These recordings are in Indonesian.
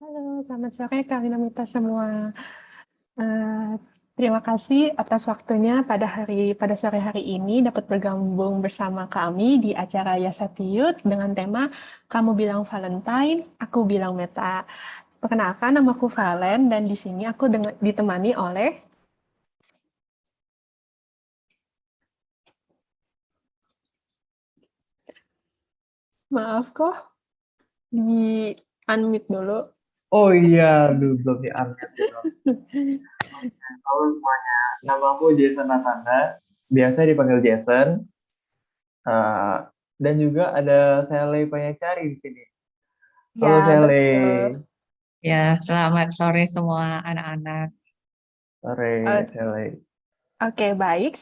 Halo, selamat sore Kak Dinamita semua. Eh, Terima kasih atas waktunya pada sore hari ini dapat bergabung bersama kami di acara Yasati Youth dengan tema Kamu Bilang Valentine, Aku Bilang Meta. Perkenalkan, namaku Valen dan di sini aku ditemani oleh maaf kok di unmute dulu. Oh iya, aduh, belum di-unmute gitu. Halo semuanya, namaku Jason Natanda, biasa dipanggil Jason. Eh, dan juga ada Sele Panyacari di sini. Halo Ya, Sele, betul. Ya, selamat sore semua anak-anak. sore Sele. Oke, baik.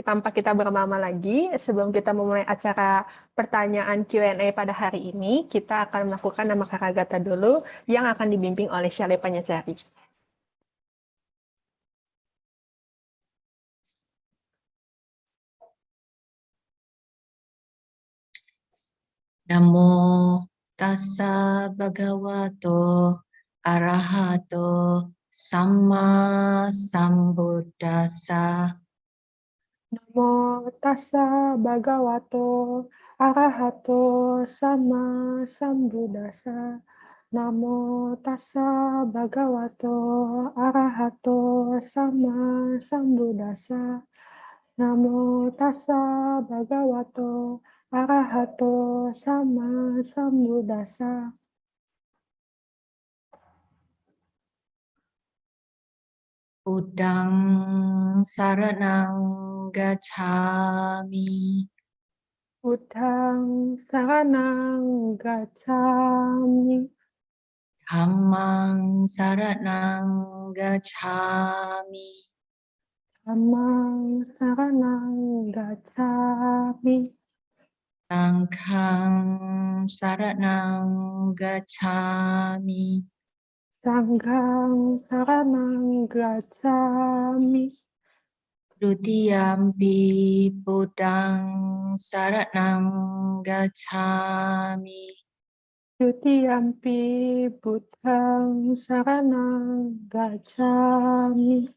Tanpa kita berlama-lama lagi, sebelum kita memulai acara pertanyaan Q&A pada hari ini, kita akan melakukan nama Karagata dulu yang akan dibimbing oleh Syale Panyacari. Namo tassa bhagavato arahato samma sambuddhassa. Namo tassa bhagavato arahato sama sambuddhassa. Namo tassa bhagavato arahato sama sambuddhassa. Namo tassa bhagavato arahato sama sambuddhassa. Udang saranang gacchami. Buddhang saranang gacchami. Dhammang saranang gacchami. Dhammang saranang gacchami. Sanghang saranang gacchami. Sanghang saranang gacchami. Dutiyampi Buddhang saranang gacchami. Dutiyampi Buddhang saranang gacchami.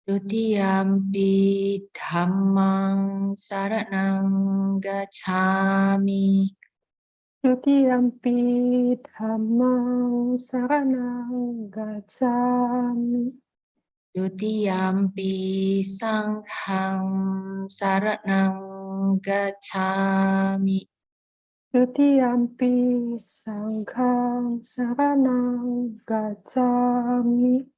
Dutiyampi Dhammang saranang gacchami. Dutiyampi Dhammang saranang gacchami. Dutiyampi Sanghang saranang gacchami. Dutiyampi Sanghang saranang gacchami.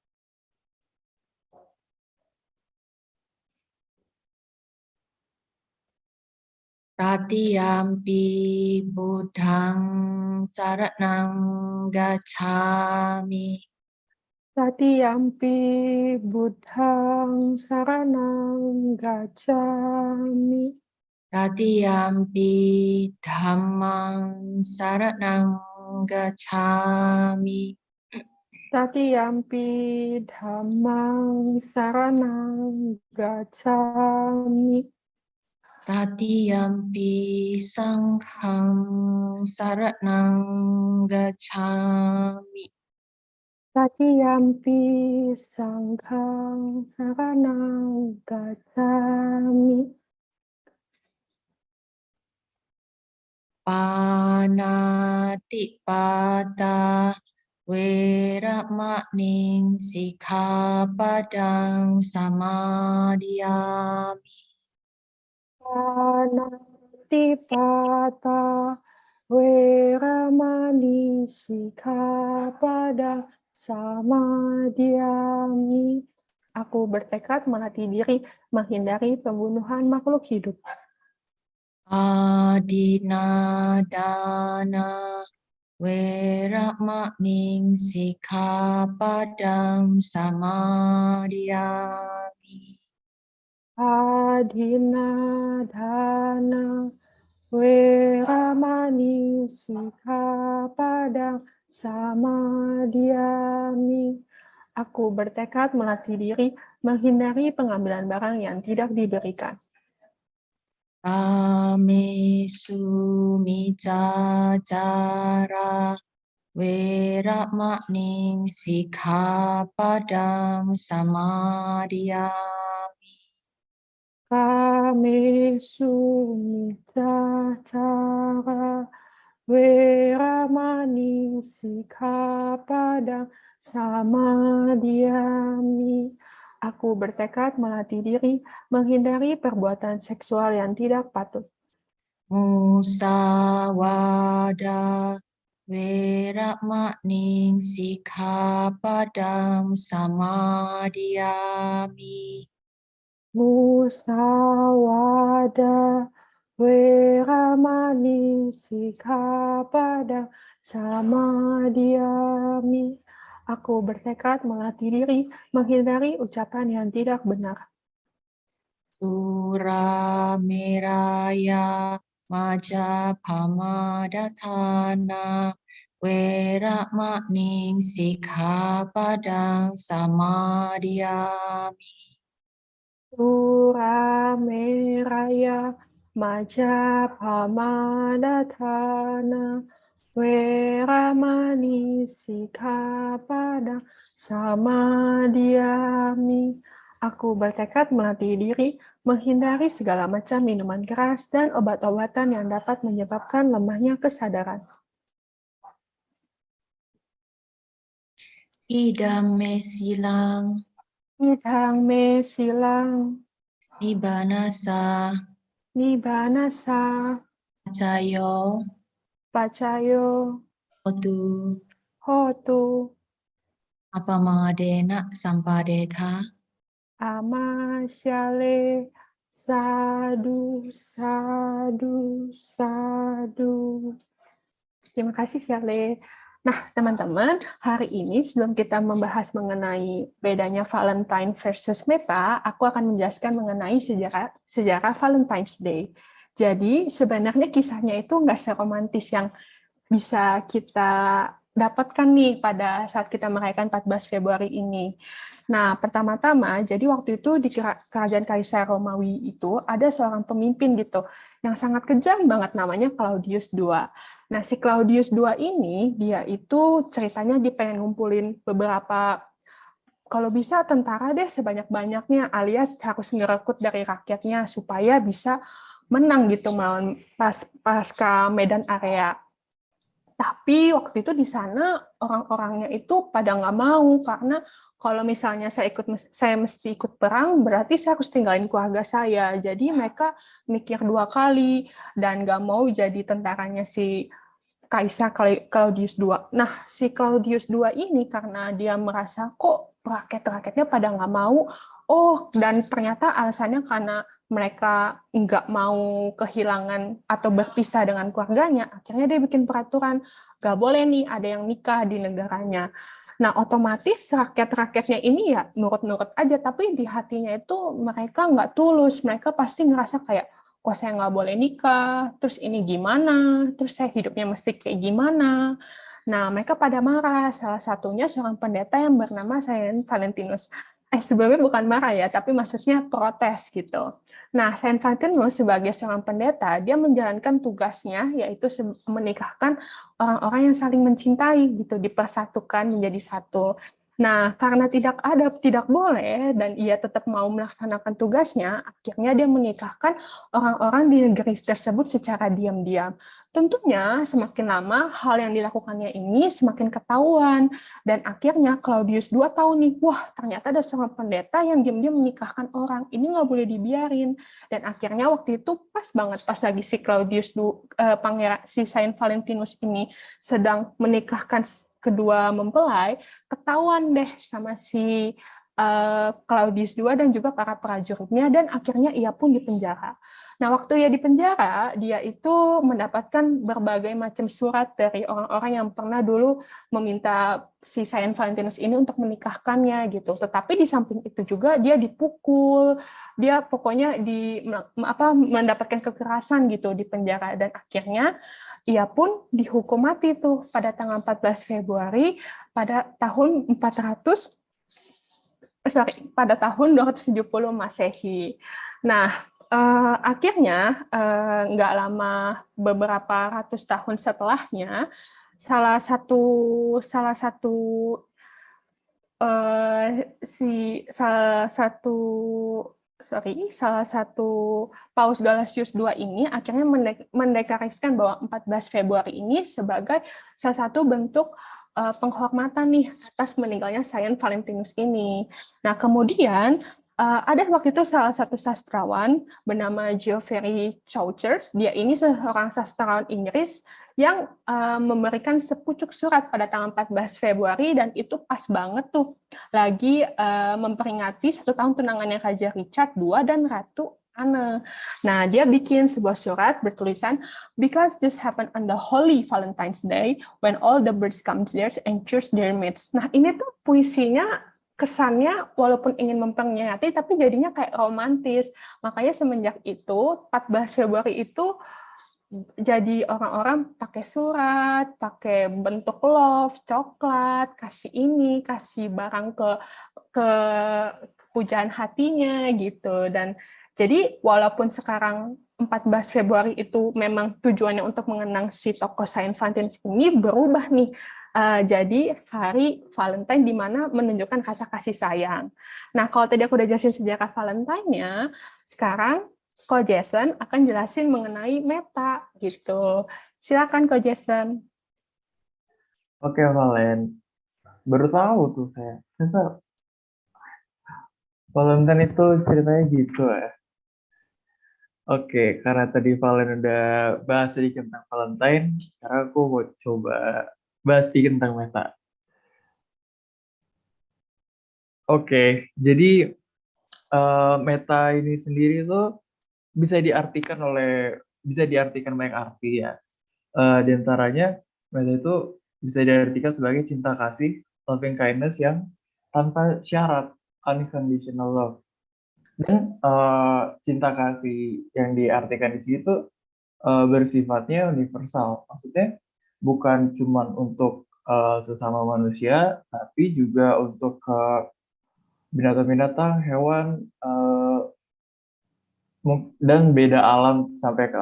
Tatiyampi Buddhang saranang gacchami. Tatiyampi Buddhang saranang gacchami. Tatiyampi Dhammang saranang gacchami. Tatiyampi Dhammang saranang gacchami. Tatiyampi Sanghang saranang gacchami. Tatiyampi Sanghang saranang gacchami. Panatipata weramaniং sikkhapadang samadhiyami. Panatipata weramani sikkhapada samadhiyami. Aku bertekad melatih diri menghindari pembunuhan makhluk hidup. Adinadana weramaniং sikkhapadang samadhiyami. Adinadana weramani sikkhapada samadhiyami. Aku bertekad melatih diri menghindari pengambilan barang yang tidak diberikan. Amesu micacara Weramani Sikkhapadang Samadhiyami. Kamesu micacara Weramani Sikkhapadang Samadhiyami. Aku bertekad melatih diri menghindari perbuatan seksual yang tidak patut. Musawada Weramani Sikkhapadang Samadhiyami. Musawada Weramani Sikkhapadang Samadhiyami. Aku bertekad melatih diri menghindari ucapan yang tidak benar. Surameraya Majapahamadatthana Weramani Sikkhapadang Samadhiyami. Surameraya Majapahamadatthana Weramani Sikkhapadang Samadhiyami. Aku bertekad melatih diri menghindari segala macam minuman keras dan obat-obatan yang dapat menyebabkan lemahnya kesadaran. Idam me silang Idang me silang Nibbanasa Nibbanasa Cayo Pacayo Hotu Hotu Apamadena Sampadetha. Amasyale Sadu Sadu Sadu. Terima kasih Syale. Nah, teman-teman, hari ini sebelum kita membahas mengenai bedanya Valentine versus Meta, aku akan menjelaskan mengenai sejarah Valentine's Day. Jadi, sebenarnya kisahnya itu nggak seromantis yang bisa kita dapatkan nih pada saat kita merayakan 14 Februari ini. Nah, pertama-tama, jadi waktu itu di kerajaan Kaisar Romawi itu ada seorang pemimpin gitu, yang sangat kejam banget namanya Claudius II. Nah, si Claudius II ini, dia itu ceritanya dia pengen ngumpulin beberapa, kalau bisa tentara deh sebanyak-banyaknya, alias harus ngerekrut dari rakyatnya supaya bisa menang gitu melawan pasca medan area. Tapi waktu itu di sana orang-orangnya itu pada nggak mau, karena kalau misalnya saya mesti ikut perang, berarti saya harus tinggalin keluarga saya. Jadi mereka mikir 2 kali dan nggak mau jadi tentaranya si Kaisar Claudius II. Nah, si Claudius II ini karena dia merasa kok rakyat-rakyatnya pada nggak mau, dan ternyata alasannya karena mereka nggak mau kehilangan atau berpisah dengan keluarganya, akhirnya dia bikin peraturan, nggak boleh nih ada yang nikah di negaranya. Nah, otomatis rakyat-rakyatnya ini ya nurut-nurut aja, tapi di hatinya itu mereka nggak tulus, mereka pasti ngerasa kayak, kok saya nggak boleh nikah, terus ini gimana, terus saya hidupnya mesti kayak gimana. Nah, mereka pada marah, salah satunya seorang pendeta yang bernama Saint Valentinus. Sebelumnya bukan marah ya, tapi maksudnya protes gitu. Nah, Saint Valentinus sebagai seorang pendeta, dia menjalankan tugasnya, yaitu menikahkan orang-orang yang saling mencintai gitu, dipersatukan menjadi satu. Nah, karena tidak boleh dan ia tetap mau melaksanakan tugasnya, akhirnya dia menikahkan orang-orang di negeri tersebut secara diam-diam. Tentunya semakin lama hal yang dilakukannya ini semakin ketahuan, dan akhirnya Claudius II tahu nih, wah ternyata ada seorang pendeta yang diam-diam menikahkan orang, ini nggak boleh dibiarin. Dan akhirnya waktu itu pas banget pas lagi si Claudius pangeran si Saint Valentinus ini sedang menikahkan kedua mempelai, ketahuan deh sama si Claudius II dan juga para prajuritnya, dan akhirnya ia pun dipenjara. Nah, waktu ia dipenjara, dia itu mendapatkan berbagai macam surat dari orang-orang yang pernah dulu meminta si Saint Valentinus ini untuk menikahkannya gitu. Tetapi di samping itu juga dia dipukul, dia pokoknya mendapatkan kekerasan gitu di penjara, dan akhirnya ia pun dihukum mati tuh pada tanggal 14 Februari pada tahun 270 Masehi. Nah, akhirnya nggak lama, beberapa ratus tahun setelahnya, salah satu salah satu salah satu Paus Galasius II ini akhirnya mendeklarasikan bahwa 14 Februari ini sebagai salah satu bentuk penghormatan nih atas meninggalnya Saint Valentinus ini. Nah, kemudian ada waktu itu salah satu sastrawan bernama Geoffrey Chaucer. Dia ini seorang sastrawan Inggris yang memberikan sepucuk surat pada tanggal 14 Februari, dan itu pas banget tuh lagi memperingati 1 tahun tunangannya Raja Richard II dan Ratu Anne. Nah, dia bikin sebuah surat bertulisan, "Because this happened on the Holy Valentine's Day, when all the birds come there and choose their mates." Nah, ini tuh puisinya kesannya walaupun ingin memperingati, tapi jadinya kayak romantis. Makanya semenjak itu, 14 Februari itu jadi orang-orang pakai surat, pakai bentuk love, coklat, kasih ini, kasih barang ke pujaan hatinya gitu. Dan jadi walaupun sekarang 14 Februari itu memang tujuannya untuk mengenang si tokoh Saint Valentinus ini, berubah nih jadi hari Valentine di mana menunjukkan rasa kasih sayang. Nah, kalau tadi aku udah jelasin sejarah Valentine-nya, sekarang Ko Jason akan jelasin mengenai meta gitu. Silakan Ko Jason. Oke, Valen. Baru tahu tuh saya. Ternyata Valentine itu ceritanya gitu ya. Oke, karena tadi Valen udah bahas sedikit tentang Valentine, sekarang aku mau coba bahas sedikit tentang meta. Oke, jadi meta ini sendiri tuh bisa diartikan banyak arti ya. Di antaranya meta itu bisa diartikan sebagai cinta kasih, loving kindness yang tanpa syarat, unconditional love. Dan cinta kasih yang diartikan di situ bersifatnya universal. Maksudnya bukan cuma untuk sesama manusia, tapi juga untuk binatang-binatang, hewan, dan beda alam sampai ke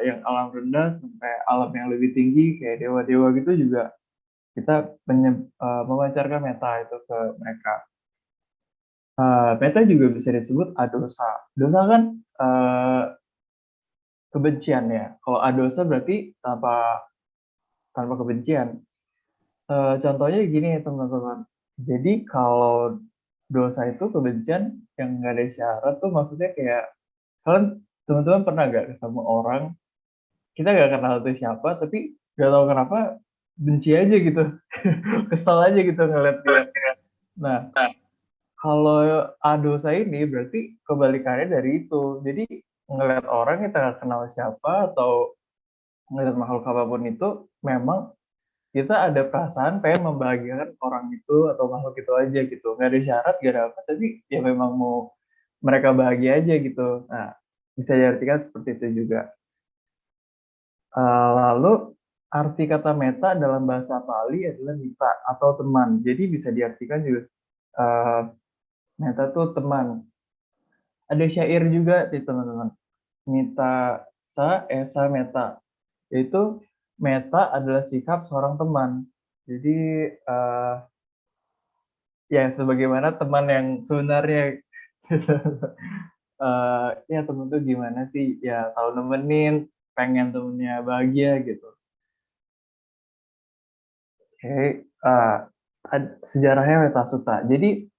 yang alam rendah sampai alam yang lebih tinggi kayak dewa-dewa gitu juga kita memancarkan meta itu ke mereka. Meta juga bisa disebut adosa. Dosa kan kebencian ya. Kalau adosa berarti tanpa kebencian. Contohnya gini teman-teman. Jadi kalau dosa itu kebencian yang nggak ada syarat tuh maksudnya kayak kalian teman-teman pernah nggak ketemu orang kita nggak kenal itu siapa tapi nggak tahu kenapa benci aja gitu kesel aja gitu ngeliat dia. Nah, kalau dosa ini berarti kebalikannya dari itu. Jadi ngeliat orang kita nggak kenal siapa atau ngeliat makhluk apapun itu memang kita ada perasaan pengen membahagiakan orang itu atau makhluk itu aja gitu. Nggak ada syarat, nggak ada apa, tapi ya memang mau mereka bahagia aja gitu. Nah, bisa diartikan seperti itu juga. Lalu arti kata meta dalam bahasa Pali adalah mita atau teman. Jadi bisa diartikan juga meta tuh teman. Ada syair juga sih teman-teman. Mita sa esa meta. Yaitu meta adalah sikap seorang teman. Jadi ya sebagaimana teman yang sebenarnya ya temen tuh gimana sih ya selalu nemenin pengen temennya bahagia gitu. Oke, sejarahnya Meta Suta. Jadi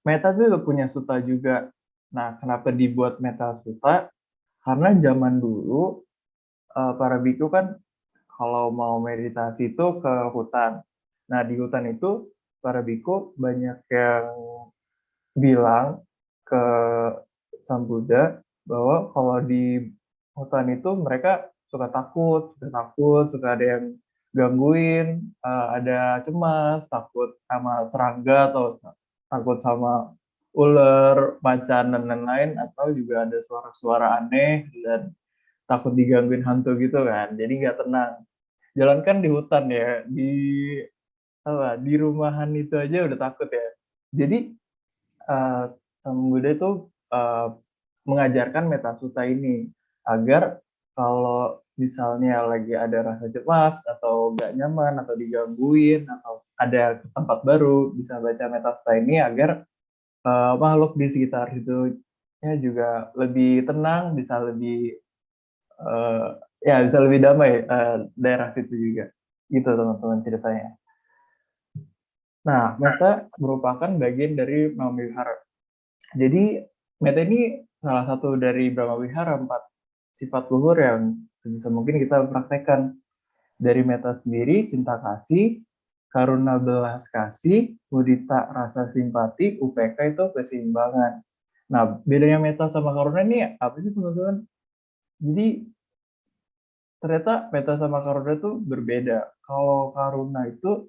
Meta tuh udah punya suta juga. Nah, kenapa dibuat Meta Suta? Karena zaman dulu para biku kan kalau mau meditasi itu ke hutan. Nah, di hutan itu para biku banyak yang bilang ke Sang Buddha bahwa kalau di hutan itu mereka suka ada yang gangguin, ada cemas, takut sama serangga atau takut sama ular, macan dan lain-lain atau juga ada suara-suara aneh dan takut digangguin hantu gitu kan. Jadi nggak tenang. Jalankan di hutan ya, di rumahan itu aja udah takut ya. Jadi Sang Buddha itu mengajarkan metasuta ini agar kalau misalnya lagi ada rasa cemas atau nggak nyaman atau digangguin atau ada ke tempat baru, bisa baca metafora ini agar makhluk di sekitar situ juga lebih tenang, bisa lebih ya bisa lebih damai daerah situ juga. Gitu teman-teman ceritanya. Nah, meta merupakan bagian dari Brahmawihara. Jadi meta ini salah satu dari Brahmawihara 4 sifat luhur yang sebisa mungkin kita praktekkan. Dari meta sendiri, cinta kasih, karuna belas kasih, mudita rasa simpati, UPK itu keseimbangan. Nah, bedanya meta sama karuna ini apa sih teman-teman? Jadi ternyata meta sama karuna itu berbeda. Kalau karuna itu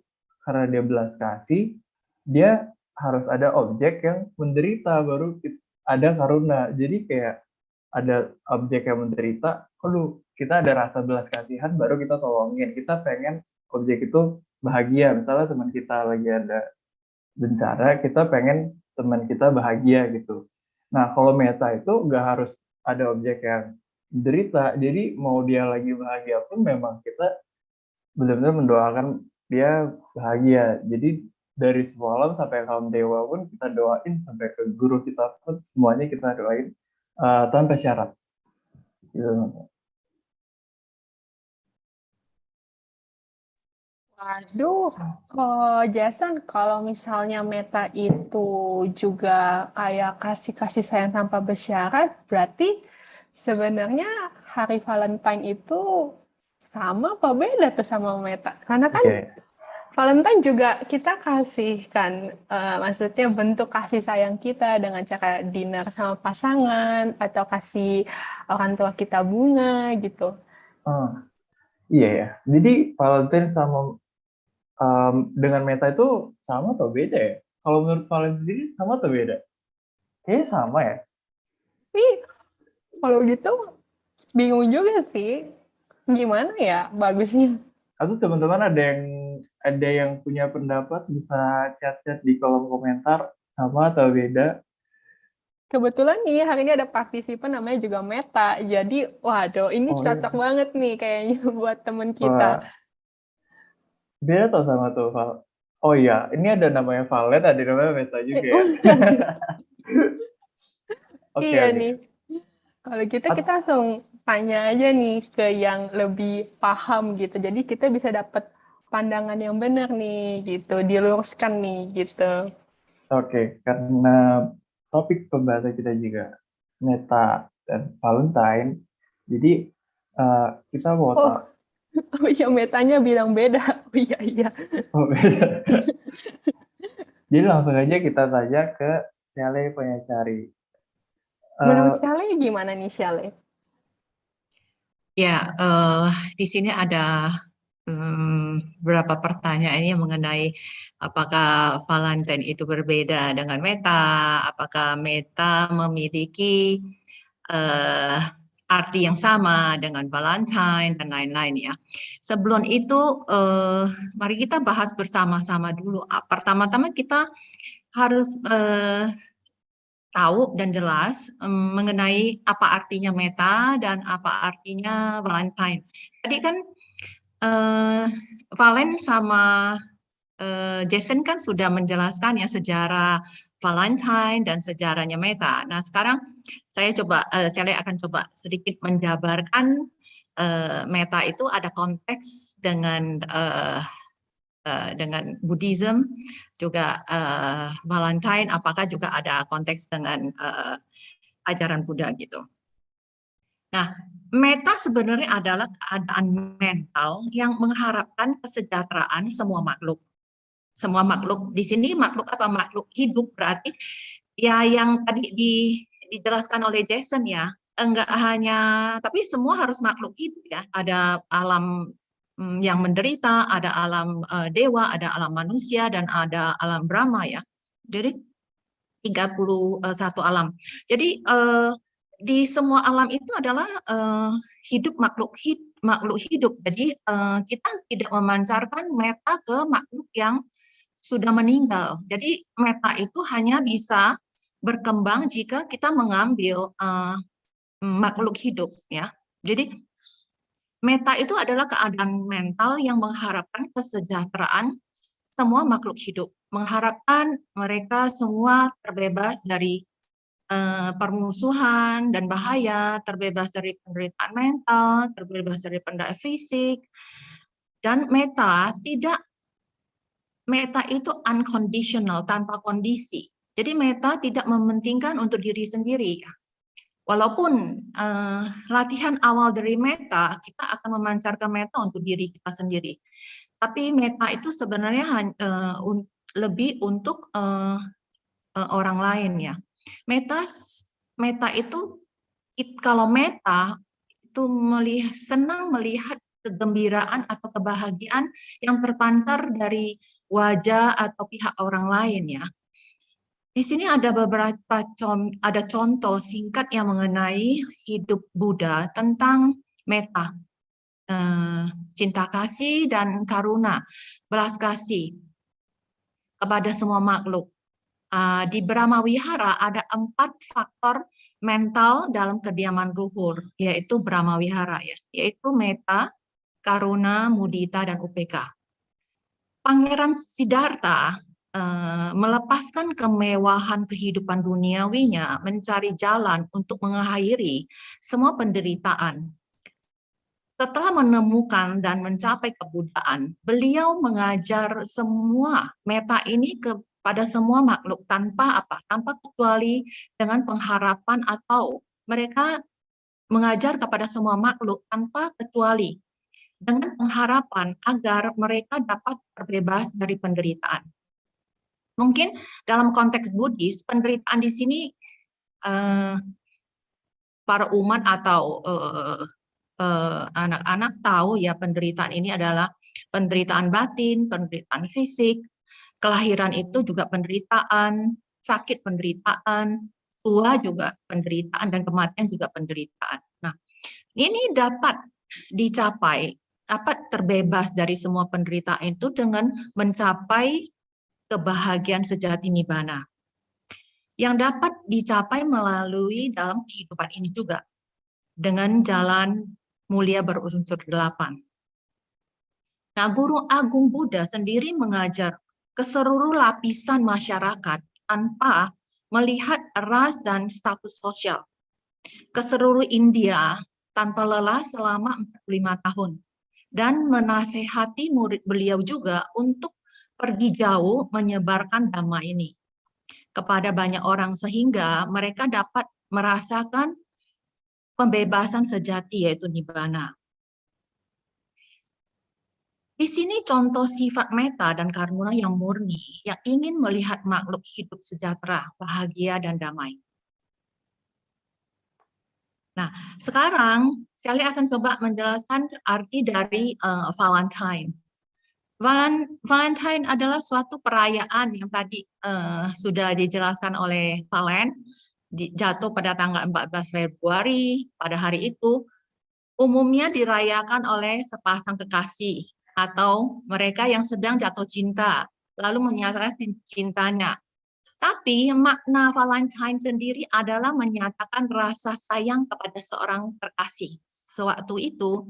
karena dia belas kasih, dia harus ada objek yang menderita baru ada karuna. Jadi kayak ada objek yang menderita, aduh kita ada rasa belas kasihan baru kita tolongin. Kita pengen objek itu bahagia. Misalnya teman kita lagi ada bencana, kita pengen teman kita bahagia gitu. Nah kalau meta itu nggak harus ada objek yang menderita. Jadi mau dia lagi bahagia pun memang kita benar-benar mendoakan dia bahagia. Jadi dari semalam sampai kaum dewa pun kita doain, sampai ke guru kita pun semuanya kita doain tanpa syarat. Gitu. Waduh, Jason, kalau misalnya meta itu juga kayak kasih-kasih sayang tanpa bersyarat, berarti sebenarnya hari Valentine itu sama apa beda tuh sama meta? Karena kan Oke. Valentine juga kita kasih kan, maksudnya bentuk kasih sayang kita dengan cara dinner sama pasangan atau kasih orang tua kita bunga gitu. Oh, iya ya. Jadi Valentine sama dengan meta itu sama atau beda ya? Kalau menurut Valentine sendiri sama atau beda? Kayaknya sama ya. Tapi kalau gitu bingung juga sih. Gimana ya bagusnya? Atau teman-teman ada yang punya pendapat, bisa chat-chat di kolom komentar sama atau beda? Kebetulan nih hari ini ada partisipan namanya juga Meta. Jadi, waduh, ini Oh cocok iya. banget nih kayaknya buat temen kita. Wah, beda atau sama tuh Val? Oh iya, ini ada namanya Valen, ada namanya Meta juga Oh ya. iya nih. Oke, Iya oke. nih. Kalau gitu kita langsung tanya aja nih ke yang lebih paham gitu. Jadi kita bisa dapat pandangan yang benar nih gitu, diluruskan nih gitu. Oke, karena topik pembahasan kita juga Meta dan Valentine, jadi kita mau Oh, oh iya Metanya bilang beda. Oh iya iya. beda. Jadi langsung aja kita tanya ke Sele Penyacari. Menurut Eh, Shale gimana nih Shale? Ya, di sini ada beberapa pertanyaan yang mengenai apakah Valentine itu berbeda dengan Meta, apakah Meta memiliki eh, arti yang sama dengan Valentine dan lain-lain ya. Sebelum itu, mari kita bahas bersama-sama dulu. Pertama-tama kita harus tahu dan jelas mengenai apa artinya meta dan apa artinya Valentine. Tadi kan eh, Valen sama Jason kan sudah menjelaskan ya sejarah Valentine dan sejarahnya meta. Nah sekarang saya akan coba sedikit menjabarkan meta itu ada konteks dengan Buddhism, juga Valentine, apakah juga ada konteks dengan ajaran Buddha gitu. Nah, meta sebenarnya adalah keadaan mental yang mengharapkan kesejahteraan semua makhluk. Semua makhluk di sini makhluk apa? Makhluk hidup berarti ya yang tadi dijelaskan oleh Jason ya. Enggak hanya, tapi semua harus makhluk hidup ya. Ada alam yang menderita, ada alam dewa, ada alam manusia, dan ada alam Brahma ya. Jadi 31 alam. Jadi di semua alam itu adalah hidup makhluk hidup. Jadi kita tidak memancarkan meta ke makhluk yang sudah meninggal. Jadi meta itu hanya bisa berkembang jika kita mengambil makhluk hidup ya. Jadi Meta itu adalah keadaan mental yang mengharapkan kesejahteraan semua makhluk hidup, mengharapkan mereka semua terbebas dari permusuhan dan bahaya, terbebas dari penderitaan mental, terbebas dari penderitaan fisik, dan meta itu unconditional, tanpa kondisi. Jadi meta tidak mementingkan untuk diri sendiri. Walaupun latihan awal dari meta, kita akan memancarkan meta untuk diri kita sendiri. Tapi meta itu sebenarnya lebih untuk orang lain ya. Meta itu kalau meta itu senang melihat kegembiraan atau kebahagiaan yang terpancar dari wajah atau pihak orang lain ya. Di sini ada beberapa contoh singkat yang mengenai hidup Buddha tentang meta, cinta kasih dan karuna, belas kasih kepada semua makhluk. Di Brahma Wihara ada 4 faktor mental dalam kediaman luhur, yaitu Brahma Wihara ya, yaitu meta, karuna, mudita, dan upeka. Pangeran Siddhartha melepaskan kemewahan kehidupan duniawinya, mencari jalan untuk mengakhiri semua penderitaan. Setelah menemukan dan mencapai kebuddhaan, beliau mengajar semua meta ini kepada semua makhluk tanpa kecuali, dengan pengharapan, atau mereka mengajar kepada semua makhluk tanpa kecuali dengan pengharapan agar mereka dapat terbebas dari penderitaan. Mungkin dalam konteks Buddhis, penderitaan di sini para umat atau anak-anak tahu ya, penderitaan ini adalah penderitaan batin, penderitaan fisik, kelahiran itu juga penderitaan, sakit penderitaan, tua juga penderitaan, dan kematian juga penderitaan. Nah, ini dapat dicapai, dapat terbebas dari semua penderitaan itu dengan mencapai kebahagiaan sejati nibbana yang dapat dicapai melalui dalam kehidupan ini juga dengan jalan mulia berunsur 8. Nah, Guru Agung Buddha sendiri mengajar ke seluruh lapisan masyarakat tanpa melihat ras dan status sosial, ke seluruh India tanpa lelah selama 45 tahun, dan menasehati murid beliau juga untuk pergi jauh menyebarkan dhamma ini kepada banyak orang sehingga mereka dapat merasakan pembebasan sejati, yaitu nibbana. Di sini contoh sifat meta dan karuna yang murni, yang ingin melihat makhluk hidup sejahtera, bahagia, dan damai. Nah, sekarang saya akan coba menjelaskan arti dari Valentine. Valentine adalah suatu perayaan yang tadi sudah dijelaskan oleh Valen, jatuh pada tanggal 14 Februari. Pada hari itu umumnya dirayakan oleh sepasang kekasih atau mereka yang sedang jatuh cinta, lalu menyatakan cintanya. Tapi makna Valentine sendiri adalah menyatakan rasa sayang kepada seorang terkasih. Sewaktu itu,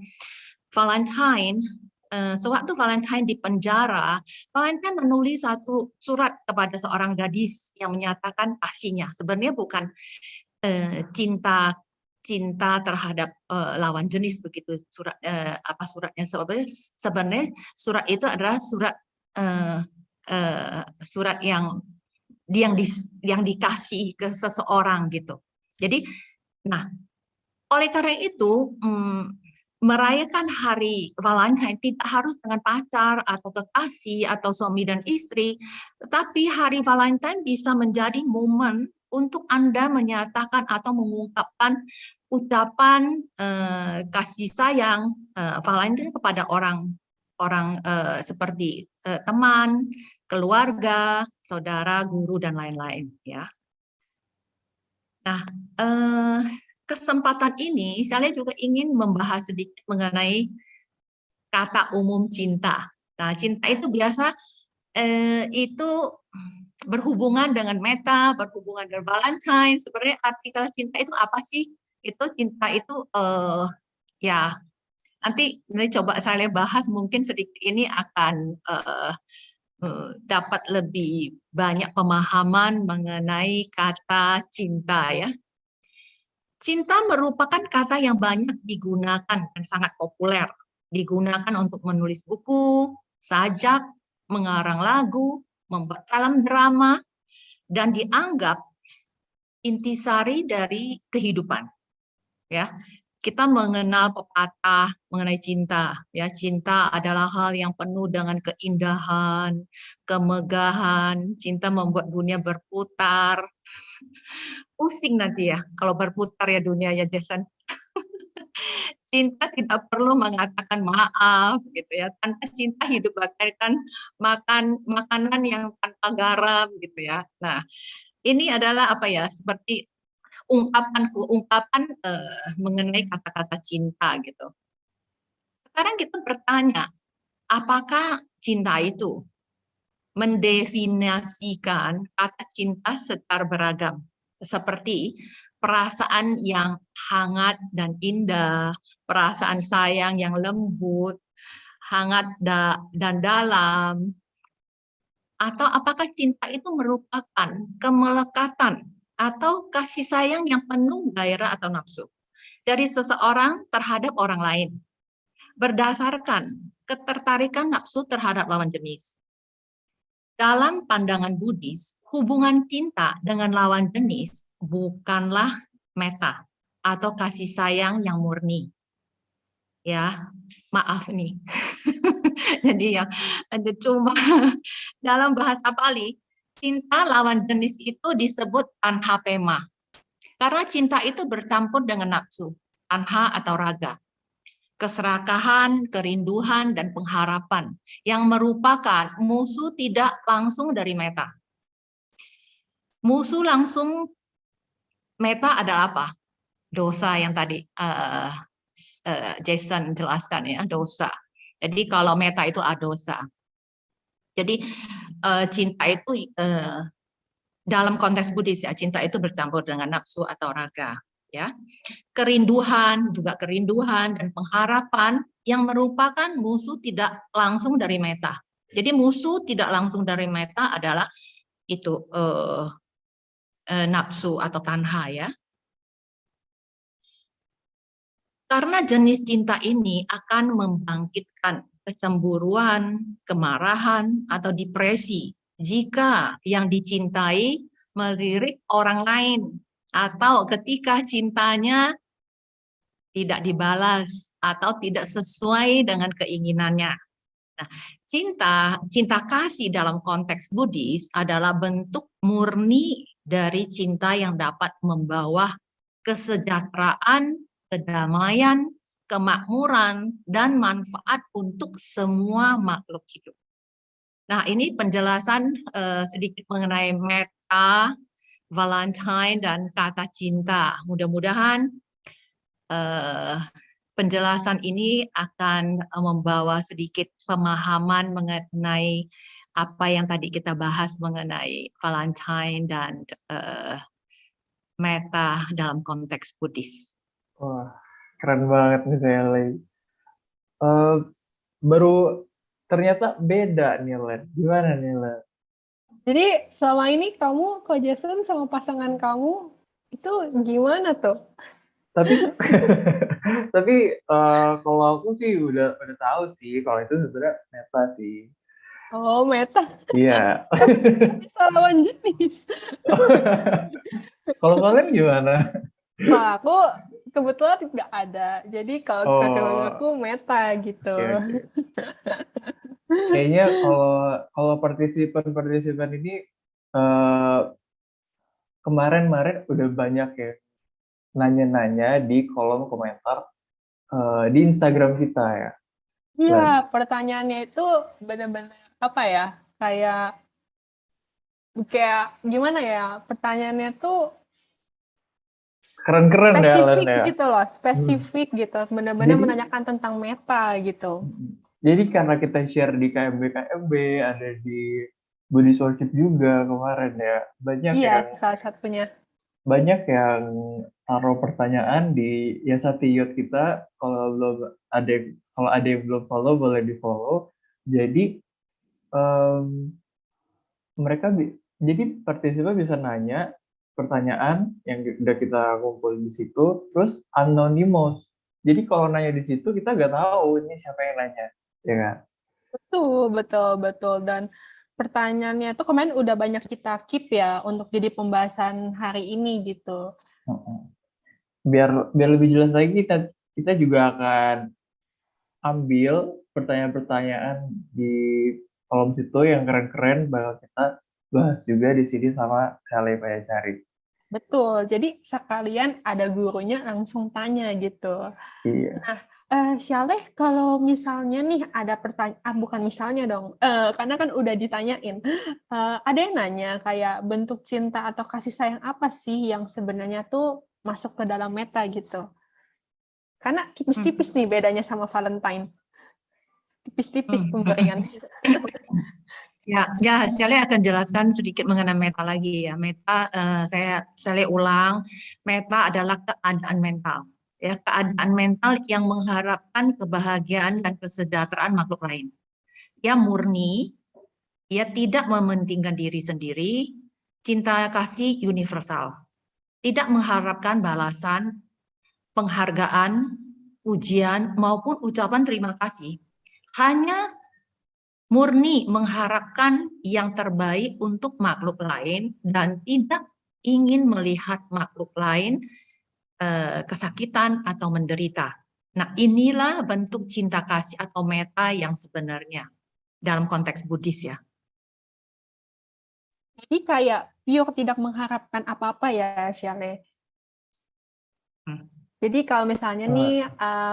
sewaktu Valentine di penjara, Valentine menulis satu surat kepada seorang gadis yang menyatakan kasihnya. Sebenarnya bukan cinta terhadap lawan jenis begitu suratnya. Sebenarnya surat itu adalah surat yang dikasih ke seseorang gitu. Jadi, nah, oleh karena itu merayakan hari Valentine tidak harus dengan pacar atau kekasih atau suami dan istri, tetapi hari Valentine bisa menjadi momen untuk Anda menyatakan atau mengungkapkan ucapan kasih sayang Valentine kepada orang seperti teman, keluarga, saudara, guru, dan lain-lain ya. Nah, kesempatan ini saya juga ingin membahas sedikit mengenai kata umum cinta. Nah, cinta itu biasa itu berhubungan dengan meta, berhubungan dengan Valentine. Sebenarnya arti kata cinta itu apa sih? Itu cinta itu ya Nanti coba saya bahas mungkin sedikit ini akan dapat lebih banyak pemahaman mengenai kata cinta ya. Cinta merupakan kata yang banyak digunakan dan sangat populer. Digunakan untuk menulis buku, sajak, mengarang lagu, membuat film drama, dan dianggap intisari dari kehidupan. Ya, kita mengenal pepatah mengenai cinta. Ya, cinta adalah hal yang penuh dengan keindahan, kemegahan. Cinta membuat dunia berputar. Pusing nanti ya kalau berputar ya dunia ya, Jason. Cinta tidak perlu mengatakan maaf gitu ya. Tanpa cinta hidup bagaikan makan makanan yang tanpa garam gitu ya. Nah, ini adalah apa ya? Seperti ungkapan mengenai kata-kata cinta gitu. Sekarang kita bertanya, apakah cinta itu? Mendefinisikan kata cinta secara beragam, seperti perasaan yang hangat dan indah, perasaan sayang yang lembut, hangat dan dalam, atau apakah cinta itu merupakan kemelekatan atau kasih sayang yang penuh gairah atau nafsu dari seseorang terhadap orang lain berdasarkan ketertarikan nafsu terhadap lawan jenis. Dalam pandangan Buddhis, hubungan cinta dengan lawan jenis bukanlah metta atau kasih sayang yang murni. Ya, maaf nih. Jadi ya, cuma dalam bahasa Pali, cinta lawan jenis itu disebut tanha pema. Karena cinta itu bercampur dengan nafsu, tanha atau raga. Keserakahan, kerinduan, dan pengharapan yang merupakan musuh tidak langsung dari metta. Musuh langsung metta adalah apa? Dosa yang tadi Jason jelaskan ya, dosa. Jadi kalau metta itu adosa. Jadi cinta itu dalam konteks Buddhis ya, cinta itu bercampur dengan nafsu atau raga. Ya, kerinduan dan pengharapan yang merupakan musuh tidak langsung dari metta. Jadi musuh tidak langsung dari metta adalah itu nafsu atau tanha ya. Karena jenis cinta ini akan membangkitkan kecemburuan, kemarahan, atau depresi jika yang dicintai melirik orang lain atau ketika cintanya tidak dibalas atau tidak sesuai dengan keinginannya. Nah, cinta kasih dalam konteks Buddhis adalah bentuk murni dari cinta yang dapat membawa kesejahteraan, kedamaian, kemakmuran, dan manfaat untuk semua makhluk hidup. Nah, ini penjelasan sedikit mengenai metta, Valentine, dan kata cinta. Mudah-mudahan penjelasan ini akan membawa sedikit pemahaman mengenai apa yang tadi kita bahas mengenai Valentine dan metta dalam konteks Buddhis. Wah, keren banget nih Sally. Baru ternyata beda nih Len. Gimana nih Len? Jadi selama ini kamu, Ko Jason sama pasangan kamu itu gimana tuh? Tapi kalau aku sih udah tahu sih kalau itu sebenarnya meta sih. Oh, meta. Iya. Bisa lawan jenis. Kalau kalian gimana? Kalau aku kebetulan nggak ada. Jadi kalau kata aku meta gitu. Okay. Kayaknya kalau partisipan ini kemarin udah banyak ya nanya-nanya di kolom komentar di Instagram kita ya. Iya, pertanyaannya itu benar-benar apa ya? Kayak gimana ya? Pertanyaannya tuh keren-keren ya, Len ya. Gitu loh, spesifik gitu. Benar-benar menanyakan tentang meta gitu. Jadi karena kita share di KMB, ada di Buddhist Worship juga kemarin ya. Salah satunya. Banyak yang taruh pertanyaan di Yasatiyut kita. Kalau kalau ada yang belum follow boleh di follow. Jadi em, jadi partisipan bisa nanya pertanyaan yang udah kita kumpul di situ, terus anonymous. Jadi kalau nanya di situ kita nggak tahu ini siapa yang nanya, ya kan? Betul, betul, betul. Dan pertanyaannya itu kemarin udah banyak kita keep ya untuk jadi pembahasan hari ini gitu. Heeh. Biar lebih jelas lagi kita juga akan ambil pertanyaan-pertanyaan di kolom situ yang keren-keren bakal kita bahas juga di sini sama Kale Payacari. Betul, jadi sekalian ada gurunya langsung tanya gitu. Iya. Nah, Syaleh, kalau misalnya nih ada pertanyaan, bukan misalnya dong, karena kan udah ditanyain. Ada yang nanya kayak bentuk cinta atau kasih sayang apa sih yang sebenarnya tuh masuk ke dalam meta gitu. Karena tipis-tipis nih bedanya sama Valentine. Tipis-tipis pemberian. Ya, saya akan jelaskan sedikit mengenai meta lagi ya. Meta, saya ulang, meta adalah keadaan mental. Ya, keadaan mental yang mengharapkan kebahagiaan dan kesejahteraan makhluk lain. Ia murni, ia tidak mementingkan diri sendiri, cinta kasih universal. Tidak mengharapkan balasan, penghargaan, pujian, maupun ucapan terima kasih. Hanya murni mengharapkan yang terbaik untuk makhluk lain dan tidak ingin melihat makhluk lain kesakitan atau menderita. Nah, inilah bentuk cinta kasih atau meta yang sebenarnya dalam konteks Buddhis ya. Jadi kayak pure tidak mengharapkan apa-apa ya, Syaleh. Jadi kalau misalnya nih,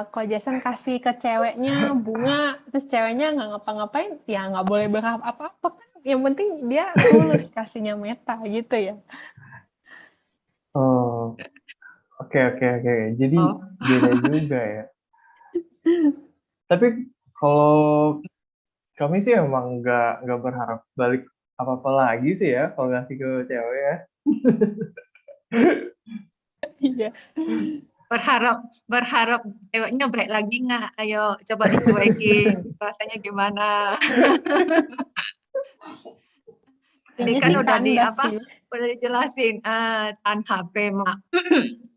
kalau Jason kasih ke ceweknya bunga, terus ceweknya nggak ngapa-ngapain, ya nggak boleh berharap apa-apa kan. Yang penting dia tulus kasihnya meta gitu ya. Oh, oke oke oke. Jadi Oh. beda juga ya. Tapi kalau kami sih emang nggak berharap balik apa-apa lagi sih ya kalau ngasih ke cewek ya. Iya. Berharap ceweknya baik lagi nggak? Ayo coba dicuekin, rasanya gimana? Tadi Kayaknya kan sih udah kandas sih. udah dijelasin tahan HP mak.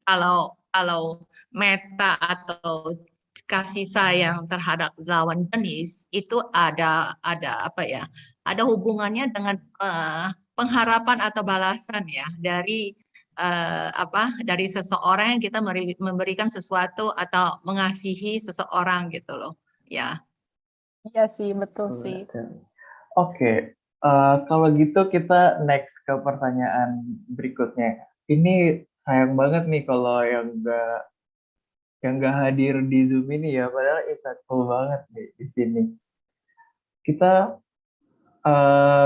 kalau meta atau kasih sayang terhadap lawan jenis itu ada apa ya? Ada hubungannya dengan pengharapan atau balasan ya dari dari seseorang yang kita memberikan sesuatu atau mengasihi seseorang gitu loh. Ya. Iya sih, betul sih. Oke, kalau gitu kita next ke pertanyaan berikutnya. Ini sayang banget nih kalau yang nggak hadir di Zoom ini ya, padahal insightful banget nih di sini. Kita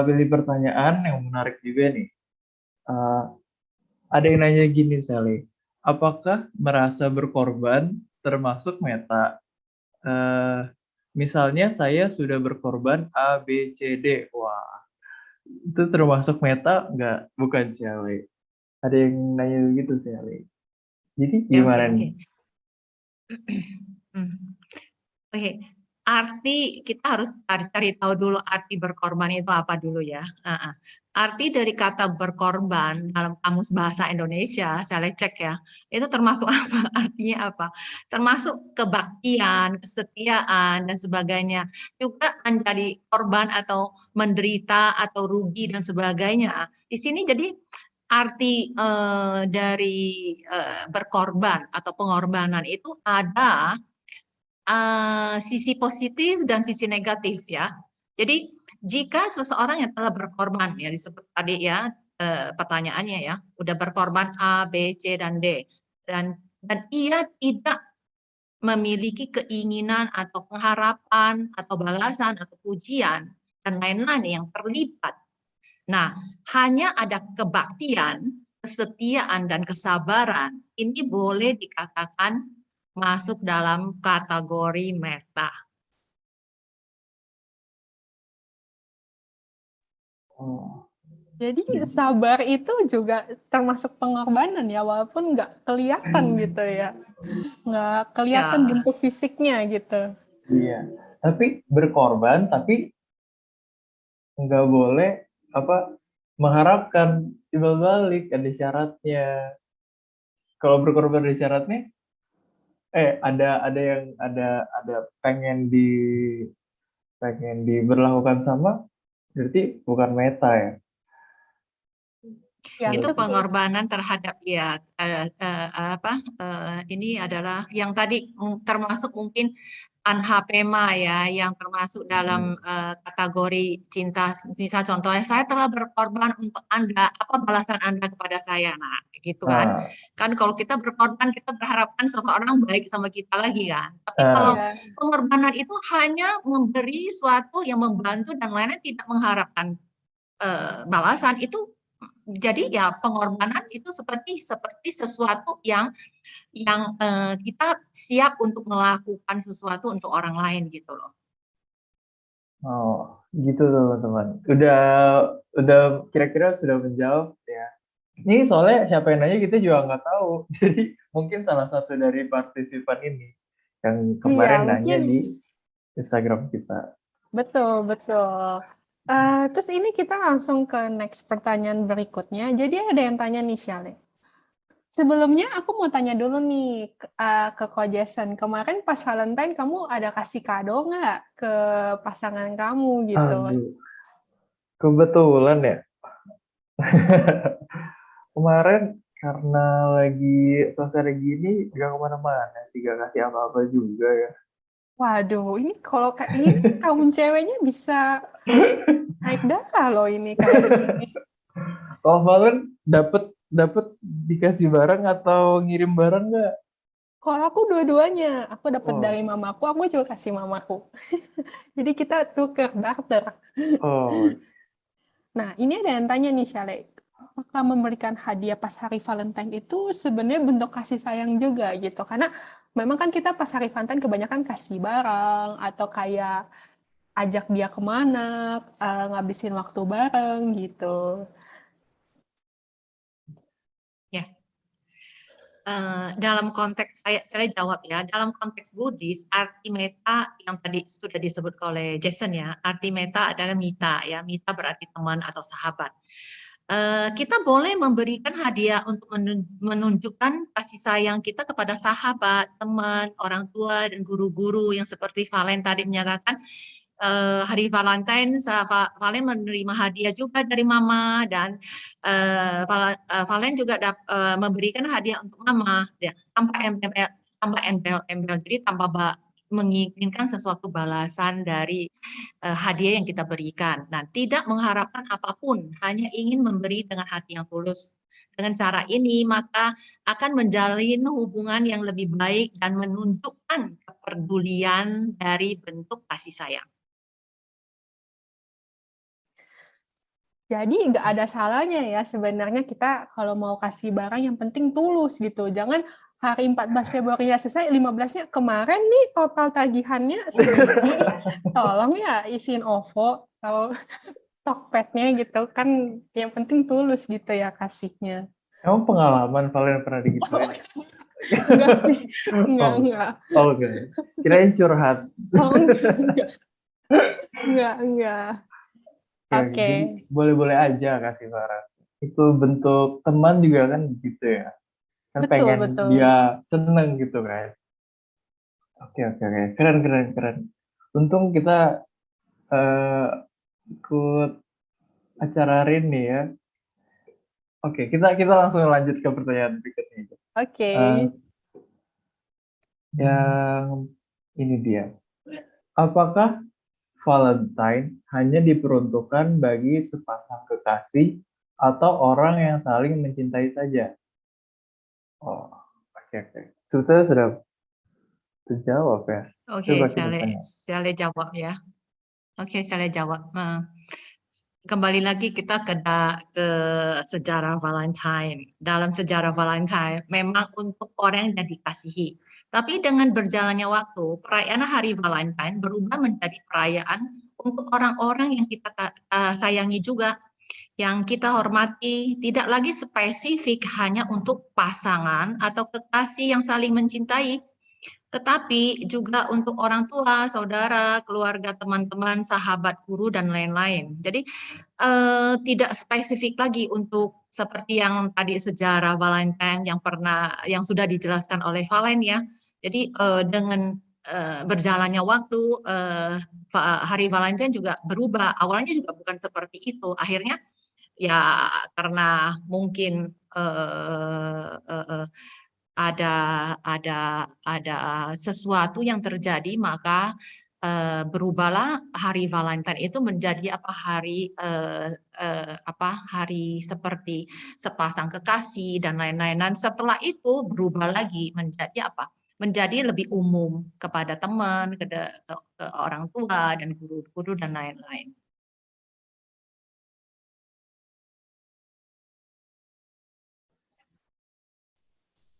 pilih pertanyaan yang menarik juga nih. Eh, ada yang nanya gini, Sally. Apakah merasa berkorban termasuk meta? Eh, misalnya saya sudah berkorban A, B, C, D. Wah, itu termasuk meta nggak? Bukan, Sally. Ada yang nanya begitu, Sally. Jadi Ya, oke, gimana oke. nih? Oke, arti kita harus cari tahu dulu arti berkorban itu apa dulu ya. Arti dari kata berkorban dalam kamus bahasa Indonesia, saya cek ya, itu termasuk apa? Artinya apa? Termasuk kebaktian, kesetiaan dan sebagainya. Juga menjadi korban atau menderita atau rugi dan sebagainya. Di sini jadi arti dari berkorban atau pengorbanan itu ada sisi positif dan sisi negatif ya. Jadi jika seseorang yang telah berkorban ya disebut tadi ya pertanyaannya ya udah berkorban A, B, C dan D dan ia tidak memiliki keinginan atau pengharapan atau balasan atau pujian dan lain-lain yang terlibat. Nah, hanya ada kebaktian, kesetiaan dan kesabaran ini boleh dikatakan masuk dalam kategori meta. Oh. Jadi sabar itu juga termasuk pengorbanan ya, walaupun nggak kelihatan gitu ya. Nggak kelihatan Ya, bentuk fisiknya gitu. Iya. Tapi berkorban, tapi nggak boleh apa mengharapkan timbal balik, ada syaratnya. Kalau berkorban ada syaratnya, ada yang ada pengen diberlakukan sama, berarti bukan meta ya. Ya, itu Menurut betul. pengorbanan terhadap ya ini adalah yang tadi termasuk mungkin anhapema ya, yang termasuk dalam kategori cinta. Misal contohnya, saya telah berkorban untuk Anda, apa balasan Anda kepada saya? Nah, gitu kan. Nah, Kan kalau kita berkorban, kita berharapkan seseorang baik sama kita lagi kan. Tapi kalau Ya, pengorbanan itu hanya memberi suatu yang membantu dan lainnya, tidak mengharapkan balasan, itu jadi ya pengorbanan itu seperti sesuatu yang kita siap untuk melakukan sesuatu untuk orang lain gitu loh. oh, gitu teman-teman. Udah kira-kira sudah menjawab ya. Ini soalnya siapa yang nanya kita juga nggak tahu. Jadi mungkin salah satu dari partisipan ini yang iya, kemarin nanya mungkin di Instagram kita. betul, betul. Terus ini kita langsung ke next pertanyaan berikutnya. Jadi ada yang tanya nih, Shale. Sebelumnya aku mau tanya dulu nih ke Ko Jason. Kemarin pas Valentine kamu ada kasih kado nggak ke pasangan kamu gitu? Aduh, kebetulan ya. Kemarin karena lagi selesai gini gak kemana-mana sih, gak kasih apa-apa juga ya. Waduh, ini kalau kayak ini kaum ceweknya bisa naik darah loh ini kayak gini. Kalau Valen dapet dikasih barang atau ngirim barang nggak? Kalau aku dua-duanya, aku dapat Oh, dari mamaku, aku juga kasih mamaku. Jadi kita tuker barter. oh, Nah, ini ada yang tanya nih, Shale. Apakah memberikan hadiah pas hari Valentine itu sebenarnya bentuk kasih sayang juga gitu? Karena memang kan kita pas hari Valentine kebanyakan kasih barang atau kayak ajak dia kemana, ngabisin waktu bareng gitu. Ya, dalam konteks saya jawab ya, dalam konteks Buddhis, arti meta yang tadi sudah disebut oleh Jason ya, arti meta adalah mita ya, mita berarti teman atau sahabat. Kita boleh memberikan hadiah untuk menunjukkan kasih sayang kita kepada sahabat, teman, orang tua, dan guru-guru yang seperti Valen tadi menyatakan hari Valentine, Valen menerima hadiah juga dari Mama, dan Valen juga memberikan hadiah untuk Mama ya, tanpa embel-embel, jadi tanpa menginginkan sesuatu balasan dari hadiah yang kita berikan. Nah, tidak mengharapkan apapun, hanya ingin memberi dengan hati yang tulus. Dengan cara ini, maka akan menjalin hubungan yang lebih baik dan menunjukkan kepedulian dari bentuk kasih sayang. Jadi nggak ada salahnya ya sebenarnya kita kalau mau kasih barang yang penting tulus gitu. Jangan hari 14 Februari ya selesai, 15-nya kemarin nih total tagihannya segini. Tolong ya isiin OVO atau Tokped-nya gitu kan, yang penting tulus gitu ya kasihnya. emang pengalaman Valen pernah digituin? Enggak sih, Oh, enggak. oke. Kirain curhat. Oh, enggak. Ya, Oke, jadi boleh-boleh aja kasih barang. Itu bentuk teman juga kan gitu ya. Kan betul, pengen betul. dia seneng gitu kan. Oke, oke, oke. Keren, keren, keren. Untung kita eh, ikut acara Rin nih ya. Oke, kita langsung lanjut ke pertanyaan berikutnya. Oke. Eh, yang ini dia. Apakah Valentine hanya diperuntukkan bagi sepasang kekasih atau orang yang saling mencintai saja? Oh, oke, oke. Sebetulnya sudah terjawab ya. Oke, Coba kita tanya. saya jawab ya. Oke, saya jawab. Kembali lagi kita ke sejarah Valentine. Dalam sejarah Valentine, memang untuk orang yang dikasihi. Tapi dengan berjalannya waktu, perayaan Hari Valentine berubah menjadi perayaan untuk orang-orang yang kita sayangi juga. yang kita hormati tidak lagi spesifik hanya untuk pasangan atau kekasih yang saling mencintai, tetapi juga untuk orang tua, saudara, keluarga, teman-teman, sahabat, guru, dan lain-lain. Jadi tidak spesifik lagi untuk seperti yang tadi sejarah Valentine yang sudah dijelaskan oleh Valen ya. Jadi dengan berjalannya waktu hari Valentine juga berubah. Awalnya juga bukan seperti itu. Akhirnya ya karena mungkin ada ada sesuatu yang terjadi, maka berubahlah hari Valentine itu menjadi hari seperti sepasang kekasih dan lain-lain. Dan setelah itu berubah lagi menjadi menjadi lebih umum kepada teman, ke orang tua dan guru-guru dan lain-lain.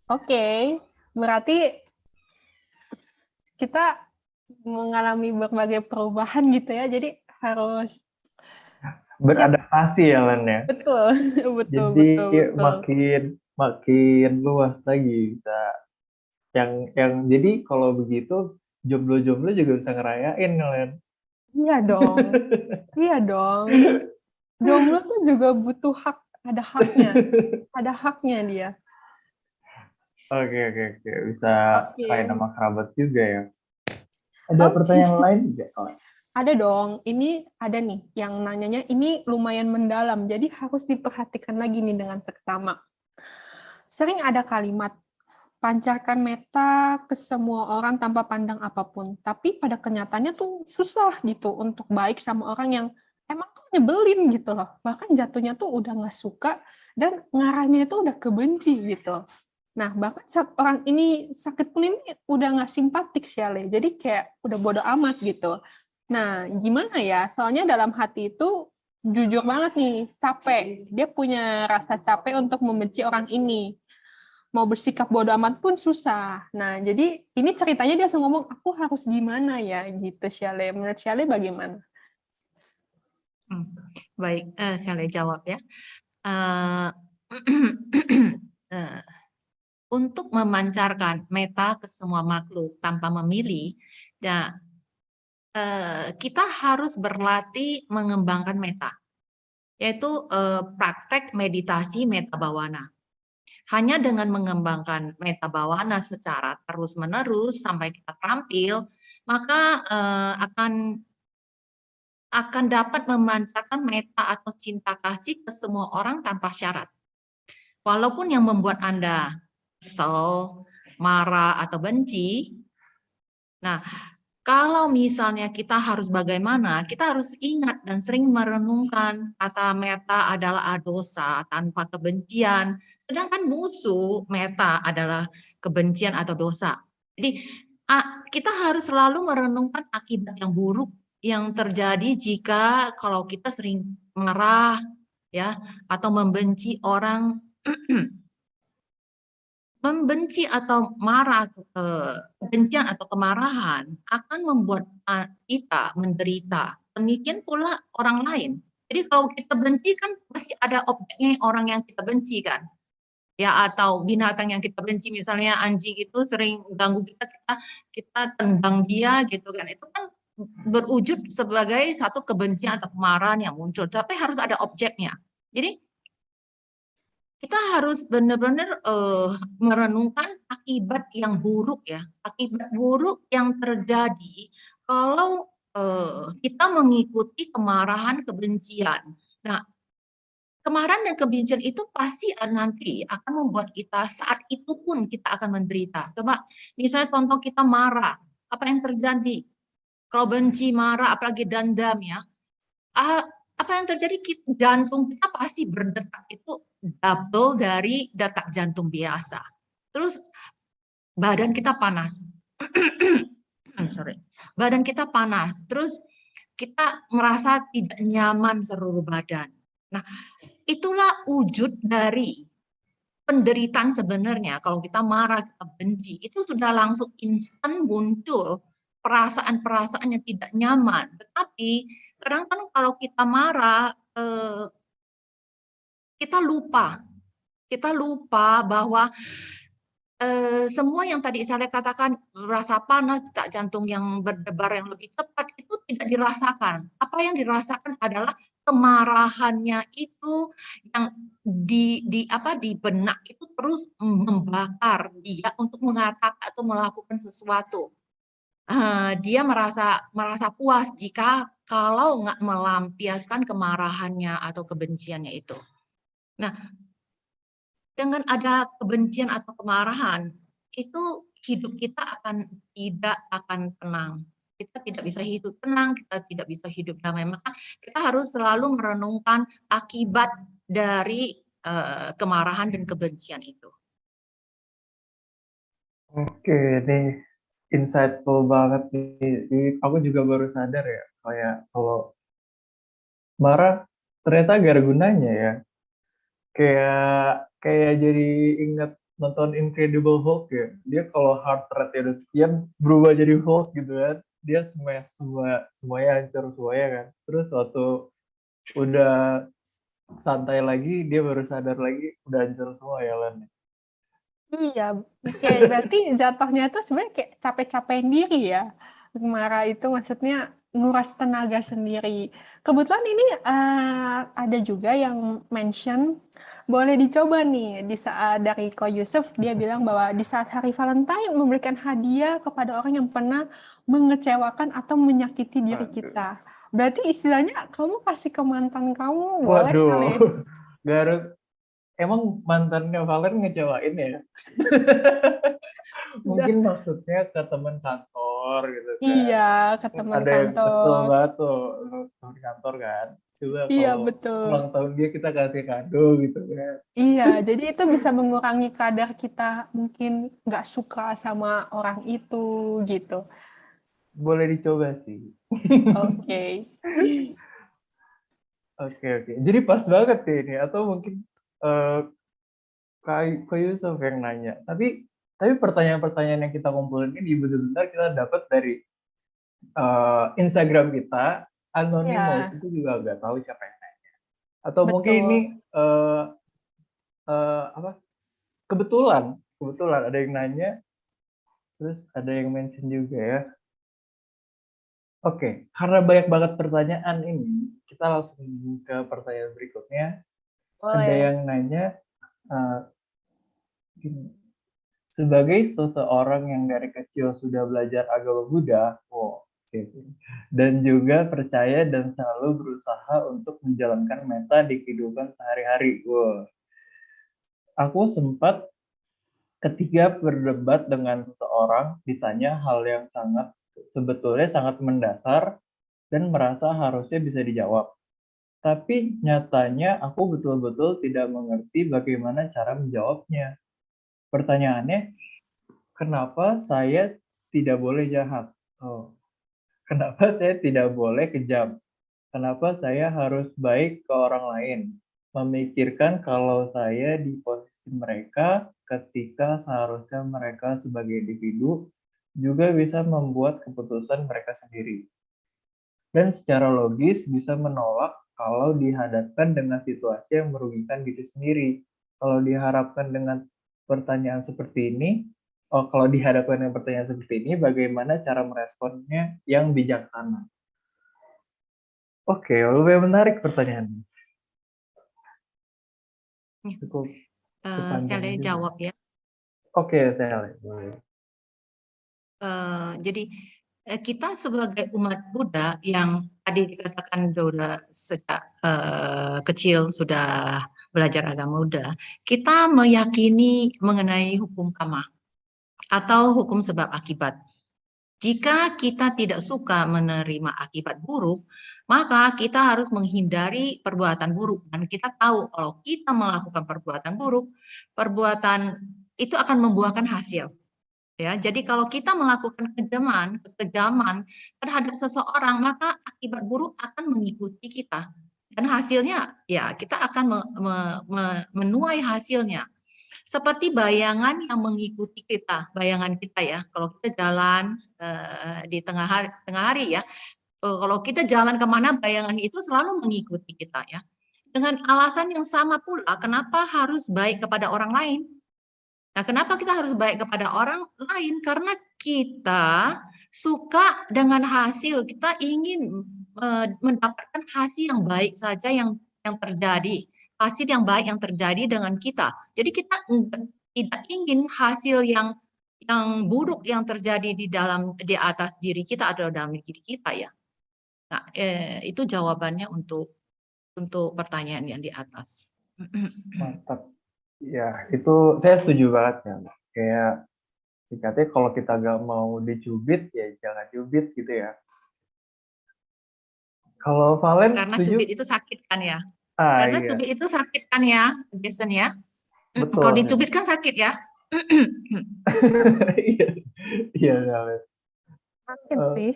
Oke, berarti kita mengalami berbagai perubahan gitu ya, jadi harus Beradaptasi ya, Len ya. betul, betul, Jadi betul, betul. makin luas lagi bisa. Jadi kalau begitu jomblo-jomblo juga bisa ngerayain, Len. Iya dong, iya dong. Jomblo tuh juga butuh hak, ada haknya dia. Oke. Bisa Oke, kain nama kerabat juga ya. Ada oke. pertanyaan lain juga? Oh, Ada dong, ini ada nih yang nanyanya ini lumayan mendalam, jadi harus diperhatikan lagi nih dengan seksama. Sering ada kalimat, pancarkan meta ke semua orang tanpa pandang apapun, tapi pada kenyataannya tuh susah gitu untuk baik sama orang yang emang tuh nyebelin gitu loh. Bahkan jatuhnya tuh udah nggak suka dan ngarahnya itu udah kebenci gitu. Nah, bahkan saat orang ini sakit pun ini udah nggak simpatik sih, Ale. Jadi kayak udah bodo amat gitu. Nah, gimana ya? Soalnya dalam hati itu jujur banget nih, capek. Dia punya rasa capek untuk membenci orang ini. Mau bersikap bodo amat pun susah. Nah, jadi ini ceritanya dia langsung ngomong, aku harus gimana ya gitu, Syale. Menurut Syale bagaimana? Baik, saya jawab ya. Untuk memancarkan meta ke semua makhluk tanpa memilih, ya, kita harus berlatih mengembangkan meta, yaitu praktek meditasi meta bawana. Hanya dengan mengembangkan meta bawana secara terus-menerus sampai kita terampil, maka akan dapat memancarkan meta atau cinta kasih ke semua orang tanpa syarat. Walaupun yang membuat Anda kesel, marah, atau benci, nah, kalau misalnya kita harus bagaimana, kita harus ingat dan sering merenungkan kata meta adalah dosa tanpa kebencian, sedangkan musuh meta adalah kebencian atau dosa. Jadi kita harus selalu merenungkan akibat yang buruk yang terjadi jika kalau kita sering marah ya atau membenci orang. Membenci atau marah, kebencian atau kemarahan akan membuat kita menderita. Demikian pula orang lain. Jadi kalau kita benci kan pasti ada objeknya orang yang kita benci kan. Ya atau binatang yang kita benci, misalnya anjing itu sering ganggu kita tendang dia gitu kan. Itu kan berwujud sebagai satu kebencian atau kemarahan yang muncul. Tapi harus ada objeknya. Jadi kita harus benar-benar merenungkan akibat yang buruk ya, akibat buruk yang terjadi kalau kita mengikuti kemarahan, kebencian. Nah, kemarahan dan kebencian itu pasti nanti akan membuat kita saat itu pun kita akan menderita. Coba, misalnya contoh kita marah, apa yang terjadi? Kalau benci, marah, apalagi dendam ya, apa yang terjadi? Jantung kita pasti berdetak itu double dari detak jantung biasa. Terus badan kita panas. Badan kita panas. Terus kita merasa tidak nyaman seluruh badan. Nah, itulah wujud dari penderitaan sebenarnya. Kalau kita marah, kita benci, itu sudah langsung instan muncul perasaan-perasaan yang tidak nyaman. Tetapi kadang-kadang kalau kita marah, kita lupa bahwa semua yang tadi saya katakan, rasa panas, detak jantung yang berdebar yang lebih cepat itu tidak dirasakan. Apa yang dirasakan adalah kemarahannya itu yang di benak itu terus membakar dia untuk mengatakan atau melakukan sesuatu. Dia merasa puas jika kalau nggak melampiaskan kemarahannya atau kebenciannya itu. Nah, dengan ada kebencian atau kemarahan, itu hidup kita tidak akan tenang. Kita tidak bisa hidup tenang, kita tidak bisa hidup damai. Maka kita harus selalu merenungkan akibat dari kemarahan dan kebencian itu. Oke, ini insightful banget nih. Jadi, aku juga baru sadar ya, kayak kalau marah ternyata gak ada gunanya ya. Kayak jadi ingat nonton Incredible Hulk ya. Dia kalau heart rate udah sekian berubah jadi Hulk gitu kan. Dia smash semuanya hancur semuanya kan. Terus waktu udah santai lagi dia baru sadar lagi udah hancur semua ya Lan. Iya, kayak berarti jatuhnya tuh sebenarnya kayak capek-capekin diri ya. Marah itu maksudnya nguras tenaga sendiri. Kebetulan ini ada juga yang mention boleh dicoba nih di saat dari Ko Yusuf dia bilang bahwa di saat hari Valentine memberikan hadiah kepada orang yang pernah mengecewakan atau menyakiti diri Waduh. kita. Berarti istilahnya kamu kasih ke mantan kamu boleh Waduh. kali. Gak harus. Emang mantannya Valen ngecewain ya? Mungkin maksudnya ke teman kantor gitu kan. Iya, ke Kan teman ada yang kesel kantor. banget tuh teman kantor kan. Coba Iya, kalau betul. ulang tahun dia kita kasih kado gitu kan. Iya, jadi itu bisa mengurangi kadar kita mungkin nggak suka sama orang itu gitu. Boleh dicoba sih. Oke. Oke, oke. Jadi pas banget ya ini. Atau mungkin eh, Kak Yusuf yang nanya. Tapi pertanyaan-pertanyaan yang kita kumpulin ini benar-benar kita dapat dari Instagram kita, Anonymous, Ya, itu juga nggak tahu siapa yang nanya. Atau mungkin ini betul. apa? Kebetulan ada yang nanya, terus ada yang mention juga ya. Oke, karena banyak banget pertanyaan ini, kita langsung ke pertanyaan berikutnya. Ada Boleh. yang nanya, eh, gini, sebagai seseorang yang dari kecil sudah belajar agama Buddha, dan juga percaya dan selalu berusaha untuk menjalankan meta di kehidupan sehari-hari. Aku sempat ketika berdebat dengan seseorang ditanya hal yang sebetulnya sangat mendasar dan merasa harusnya bisa dijawab. Tapi nyatanya aku betul-betul tidak mengerti bagaimana cara menjawabnya. Pertanyaannya, kenapa saya tidak boleh jahat? Kenapa saya tidak boleh kejam? Kenapa saya harus baik ke orang lain? Memikirkan kalau saya di posisi mereka ketika seharusnya mereka sebagai individu juga bisa membuat keputusan mereka sendiri. Dan secara logis bisa menolak kalau dihadapkan dengan situasi yang merugikan diri sendiri. Kalau diharapkan dengan pertanyaan seperti ini, kalau dihadapkan dengan pertanyaan seperti ini, bagaimana cara meresponnya yang bijaksana? Oke, lumayan menarik pertanyaannya. Cukup Saya panjang juga. jawab ya. Oke, saya lihat. Boleh. Jadi kita sebagai umat Buddha yang tadi dikatakan sudah sejak kecil sudah belajar agama Buddha, kita meyakini mengenai hukum karma atau hukum sebab akibat. Jika kita tidak suka menerima akibat buruk, maka kita harus menghindari perbuatan buruk. Dan kita tahu kalau kita melakukan perbuatan buruk, perbuatan itu akan membuahkan hasil. Ya, jadi kalau kita melakukan kekejaman terhadap seseorang, maka akibat buruk akan mengikuti kita. Dan hasilnya, ya kita akan menuai hasilnya. Seperti bayangan yang mengikuti kita, bayangan kita ya. Kalau kita jalan di tengah hari ya, kalau kita jalan kemana bayangan itu selalu mengikuti kita ya. dengan alasan yang sama pula, kenapa harus baik kepada orang lain? Nah, kenapa kita harus baik kepada orang lain? Karena kita suka dengan hasil, kita ingin mendapatkan hasil yang baik saja yang terjadi, hasil yang baik yang terjadi dengan kita. Jadi kita tidak ingin hasil yang buruk yang terjadi di atas diri kita atau dalam diri kita ya. Nah, itu jawabannya untuk pertanyaan yang di atas. Mantap. Ya, itu saya setuju banget ya. Kayak singkatnya kalau kita nggak mau dicubit, ya jangan cubit gitu ya. Kalau Valen Karena setuju? cubit itu sakit kan ya? Ah Karena iya, cubit itu sakit kan ya, Jason ya? Kalau betul. dicubit kan sakit ya? Iya, iya Valen. Sakit sih.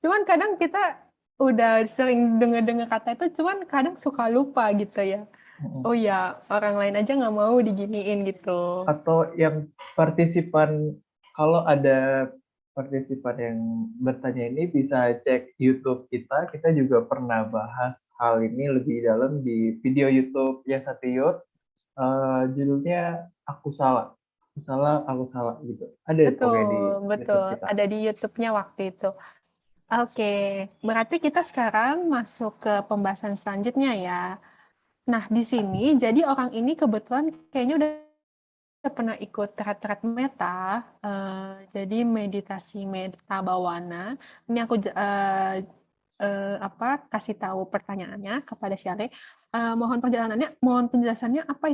Cuman kadang kita udah sering dengar-dengar kata itu, cuman kadang suka lupa gitu ya. Oh ya, orang lain aja nggak mau diginiin gitu. Atau yang partisipan, kalau ada partisipan yang bertanya ini bisa cek YouTube kita. Kita juga pernah bahas hal ini lebih dalam di video YouTube Yasatiyut. Judulnya Aku Salah. Aku salah gitu. Ada pokoknya di Betul, YouTube betul. kita. Ada di YouTube-nya waktu itu. Oke, berarti kita sekarang masuk ke pembahasan selanjutnya ya. Nah, di sini jadi orang ini kebetulan kayaknya udah pernah ikut retret meta, jadi meditasi meta bawana. Ini aku kasih tahu pertanyaannya kepada Syare. Mohon penjelasannya apa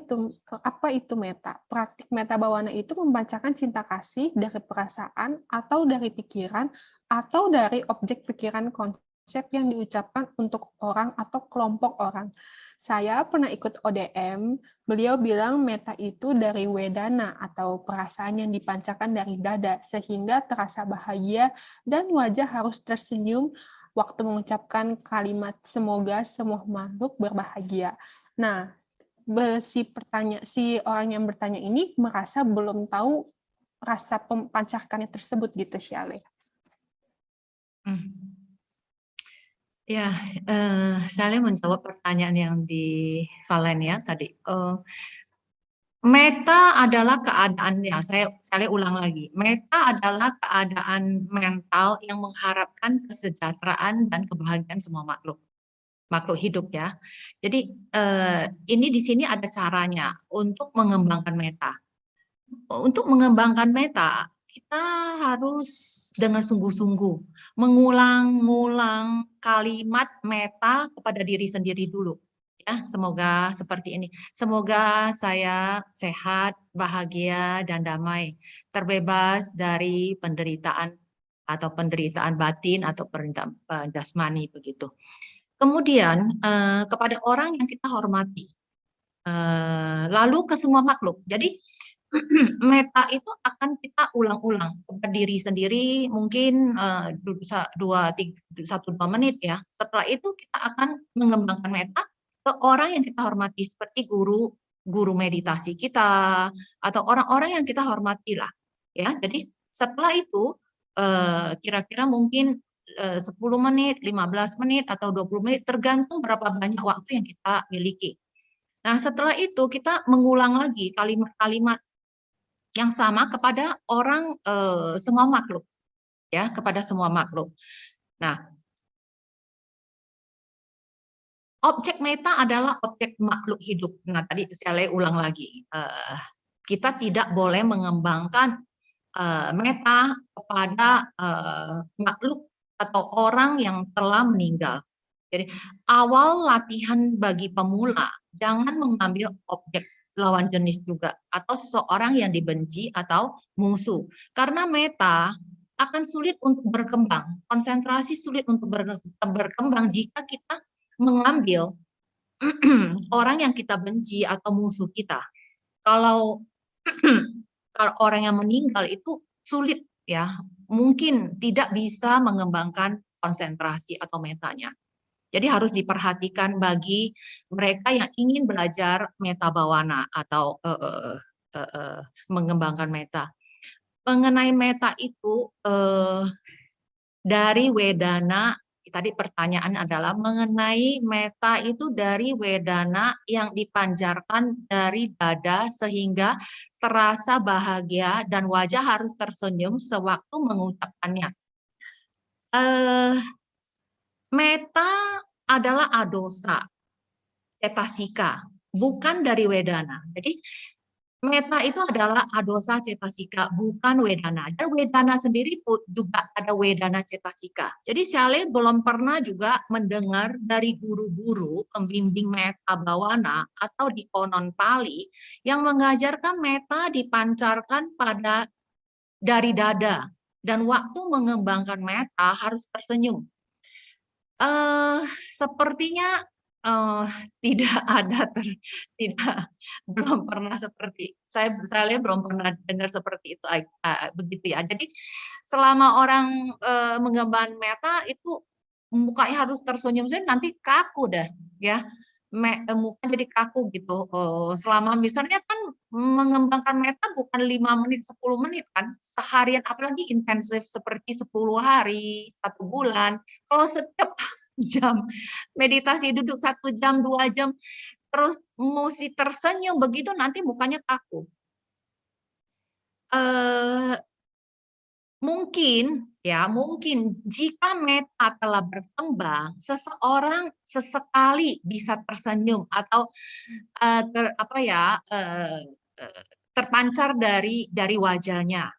itu meta? Praktik meta bawana itu membacakan cinta kasih dari perasaan atau dari pikiran atau dari objek pikiran konsep yang diucapkan untuk orang atau kelompok orang. Saya pernah ikut ODM, beliau bilang meta itu dari wedana atau perasaan yang dipancarkan dari dada sehingga terasa bahagia dan wajah harus tersenyum waktu mengucapkan kalimat semoga semua makhluk berbahagia. Nah, si orang yang bertanya ini merasa belum tahu rasa pancarkannya tersebut gitu, Syale. Ya, saya menjawab pertanyaan yang di Valen ya tadi. Meta adalah keadaannya. Saya ulang lagi. Meta adalah keadaan mental yang mengharapkan kesejahteraan dan kebahagiaan semua makhluk hidup ya. Jadi ini di sini ada caranya untuk mengembangkan meta. Untuk mengembangkan meta, kita harus dengan sungguh-sungguh mengulang-ulang kalimat meta kepada diri sendiri dulu. Ya, semoga seperti ini. Semoga saya sehat, bahagia, dan damai, terbebas dari penderitaan atau penderitaan batin atau penderitaan jasmani begitu. Kemudian kepada orang yang kita hormati, lalu ke semua makhluk. Jadi meta itu akan kita ulang-ulang kepada diri sendiri mungkin 1-2 menit ya. Setelah itu kita akan mengembangkan meta ke orang yang kita hormati seperti guru meditasi kita atau orang-orang yang kita hormati lah ya. Jadi setelah itu kira-kira mungkin 10 menit, 15 menit atau 20 menit tergantung berapa banyak waktu yang kita miliki. Nah, setelah itu kita mengulang lagi kalimat-kalimat yang sama kepada semua makhluk ya, kepada semua makhluk. Nah, objek meta adalah objek makhluk hidup. Nah, tadi saya ulang lagi. Kita tidak boleh mengembangkan meta kepada makhluk atau orang yang telah meninggal. Jadi, awal latihan bagi pemula, jangan mengambil objek lawan jenis juga atau seseorang yang dibenci atau musuh. Karena meta akan sulit untuk berkembang, konsentrasi sulit untuk berkembang jika kita mengambil orang yang kita benci atau musuh kita. Kalau orang yang meninggal itu sulit ya, mungkin tidak bisa mengembangkan konsentrasi atau metanya. Jadi harus diperhatikan bagi mereka yang ingin belajar meta bawana atau mengembangkan meta. Mengenai meta itu dari wedana tadi pertanyaan adalah mengenai meta itu dari wedana yang dipancarkan dari dada sehingga terasa bahagia dan wajah harus tersenyum sewaktu mengucapkannya. Meta adalah adosa, cetasika, bukan dari wedana. Jadi meta itu adalah adosa cetasika, bukan wedana. Dan wedana sendiri pun juga ada wedana cetasika. Jadi Shale belum pernah juga mendengar dari guru-guru pembimbing meta bawana atau di konon Pali yang mengajarkan meta dipancarkan dari dada. Dan waktu mengembangkan meta harus tersenyum. Sepertinya tidak ada belum pernah seperti saya lihat belum pernah dengar seperti itu begitu ya. Jadi selama orang mengembangkan meta itu mukanya harus tersenyum nanti kaku dah ya. Muka jadi kaku gitu. Selama misalnya kan mengembangkan meta bukan 5 menit 10 menit kan seharian, apalagi intensif seperti 10 hari 1 bulan. Kalau setiap jam meditasi duduk 1 jam 2 jam terus mesti tersenyum begitu nanti mukanya kaku. Mungkin jika meta telah berkembang, seseorang sesekali bisa tersenyum atau terpancar dari wajahnya,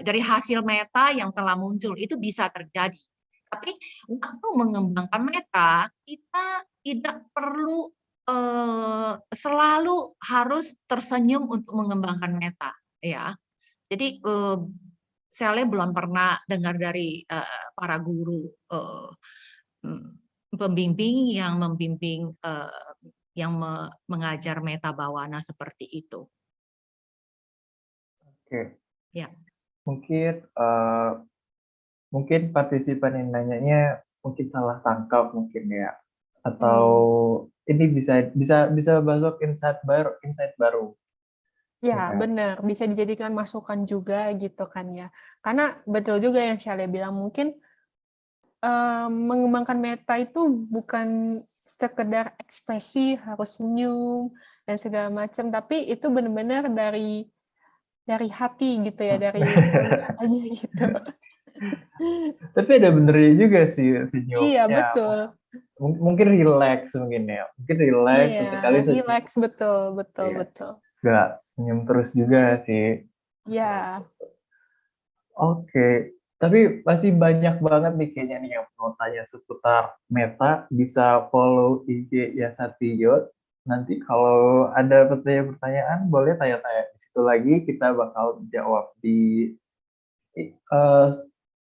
dari hasil meta yang telah muncul itu bisa terjadi. Tapi waktu mengembangkan meta kita tidak perlu selalu harus tersenyum untuk mengembangkan meta, ya. Jadi saya belum pernah dengar dari para guru pembimbing yang membimbing yang mengajar meta bawana seperti itu. Oke. Ya. Mungkin partisipan yang nanyanya mungkin salah tangkap mungkin ya, atau ini bisa masuk insight baru. Ya, Ya. benar. Bisa dijadikan masukan juga gitu kan ya. Karena betul juga yang Shale bilang, mungkin mengembangkan meta itu bukan sekedar ekspresi, harus senyum, dan segala macam, tapi itu benar-benar dari hati gitu ya, dari tulus aja gitu. Tapi ada benernya juga sih senyum. Iya, Ya, betul. mungkin relax mungkin ya. Mungkin relax Iya, sesekali senyum. relax, betul. Iya. Betul. Nggak senyum terus juga sih. Ya, Oke. Tapi masih banyak banget nih kayaknya nih yang mau tanya seputar meta. Bisa follow IG Yasatiyut. Nanti kalau ada pertanyaan boleh tanya-tanya di situ lagi. Kita bakal jawab di eh,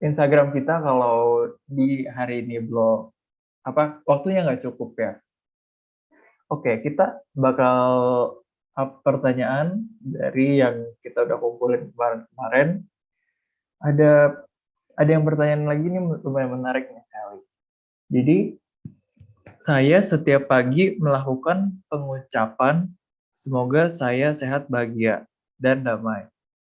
Instagram kita kalau di hari ini belum waktunya nggak cukup ya. Oke, kita bakal up pertanyaan dari yang kita udah kumpulin kemarin. Ada yang pertanyaan lagi nih lumayan menarik nih kali. Jadi saya setiap pagi melakukan pengucapan semoga saya sehat bahagia dan damai.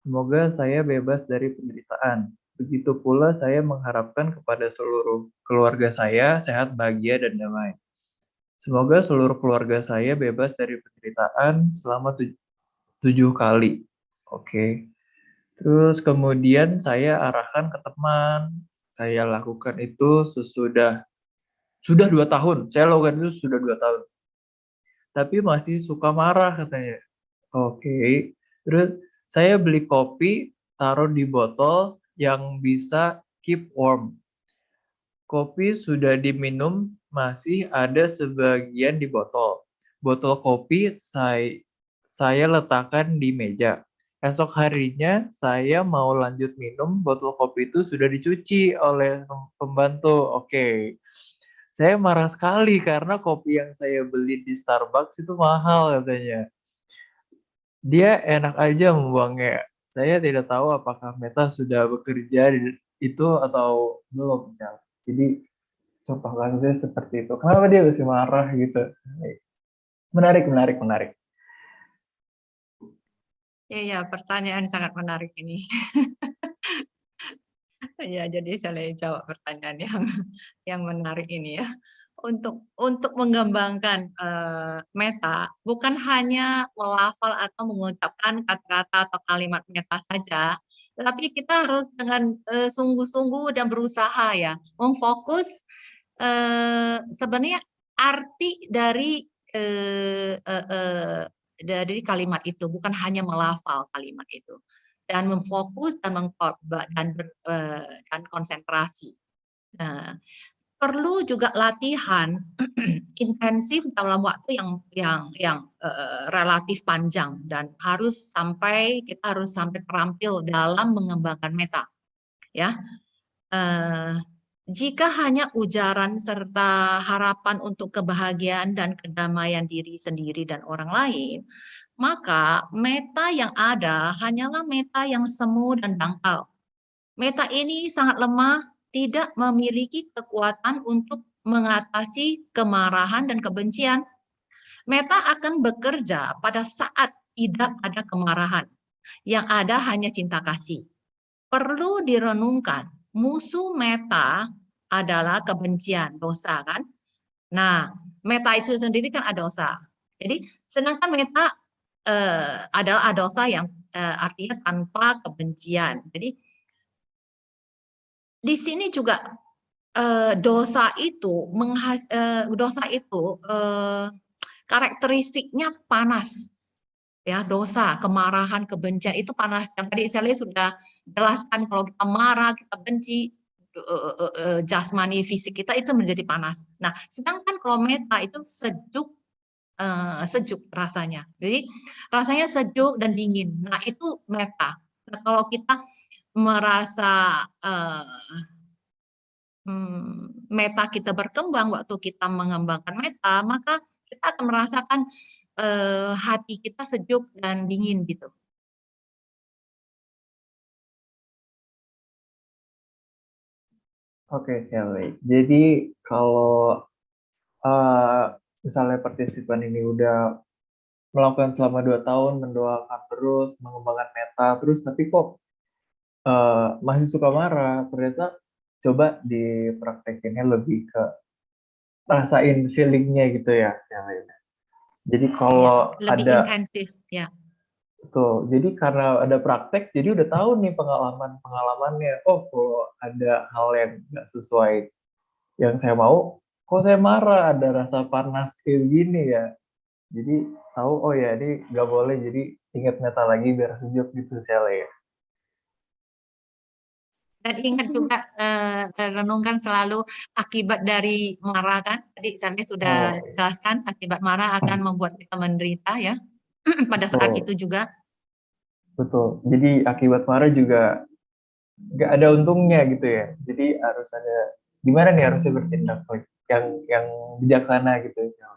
Semoga saya bebas dari penderitaan. Begitu pula saya mengharapkan kepada seluruh keluarga saya sehat bahagia dan damai. Semoga seluruh keluarga saya bebas dari penderitaan selama 7 kali. Oke. Terus kemudian saya arahkan ke teman. Saya lakukan itu sudah 2 tahun. Saya lakukan itu sudah 2 tahun. Tapi masih suka marah katanya. Oke. Terus saya beli kopi, taruh di botol yang bisa keep warm. Kopi sudah diminum, masih ada sebagian di botol. Botol kopi saya letakkan di meja. Esok harinya saya mau lanjut minum, botol kopi itu sudah dicuci oleh pembantu. Oke. Saya marah sekali karena kopi yang saya beli di Starbucks itu mahal katanya. Dia enak aja membuangnya. Saya tidak tahu apakah Meta sudah bekerja di itu atau belum. Jadi contoh kasusnya seperti itu. Kenapa dia masih marah gitu? Menarik. Iya, pertanyaan sangat menarik ini. Ya, jadi saya jawab pertanyaan yang menarik ini ya. Untuk mengembangkan meta, bukan hanya melafal atau mengucapkan kata-kata atau kalimat meta saja, tetapi kita harus dengan sungguh-sungguh dan berusaha ya, memfokus sebenarnya arti dari kalimat itu, bukan hanya melafal kalimat itu, dan memfokus dan konsentrasi. Nah, perlu juga latihan intensif dalam waktu yang relatif panjang, dan kita harus sampai terampil dalam mengembangkan meta, ya. Jika hanya ujaran serta harapan untuk kebahagiaan dan kedamaian diri sendiri dan orang lain, maka meta yang ada hanyalah meta yang semu dan dangkal. Meta ini sangat lemah, tidak memiliki kekuatan untuk mengatasi kemarahan dan kebencian. Meta akan bekerja pada saat tidak ada kemarahan. Yang ada hanya cinta kasih. Perlu direnungkan, musuh meta adalah kebencian, dosa kan? Nah, meta itu sendiri kan ada dosa. Jadi, sedangkan meta adalah dosa yang artinya tanpa kebencian. Jadi, di sini juga dosa itu karakteristiknya panas, ya. Dosa, kemarahan, kebencian itu panas. Yang tadi saya sudah jelaskan, kalau kita marah, kita benci, jasmani fisik kita itu menjadi panas. Nah, sedangkan kalau meta itu sejuk rasanya. Jadi rasanya sejuk dan dingin. Nah, itu meta. Nah, kalau kita merasa meta kita berkembang waktu kita mengembangkan meta, maka kita akan merasakan hati kita sejuk dan dingin gitu. Oke, Shelly. Jadi kalau misalnya partisipan ini udah melakukan selama 2 tahun, mendoakan terus, mengembangkan meta terus, tapi kok masih suka marah, ternyata coba dipraktekinnya lebih ke rasain feelingnya gitu ya, Shelly. Jadi kalau Ya, lebih ada intensif ya. Betul. Jadi karena ada praktek, jadi udah tahu nih pengalamannya. Oh, kalau ada hal yang nggak sesuai yang saya mau, kok saya marah, ada rasa panas kayak gini ya. Jadi tahu, oh ya ini nggak boleh, jadi ingat meta lagi biar sejuk gitu saya ya. Dan ingat juga renungkan selalu akibat dari marah kan. Tadi saya sudah Oh, jelaskan, akibat marah akan membuat kita menderita ya. Pada saat betul, itu juga. betul. Jadi akibat marah juga nggak ada untungnya gitu ya. Jadi harus ada gimana nih harusnya bertindak yang bijaksana gitu ya.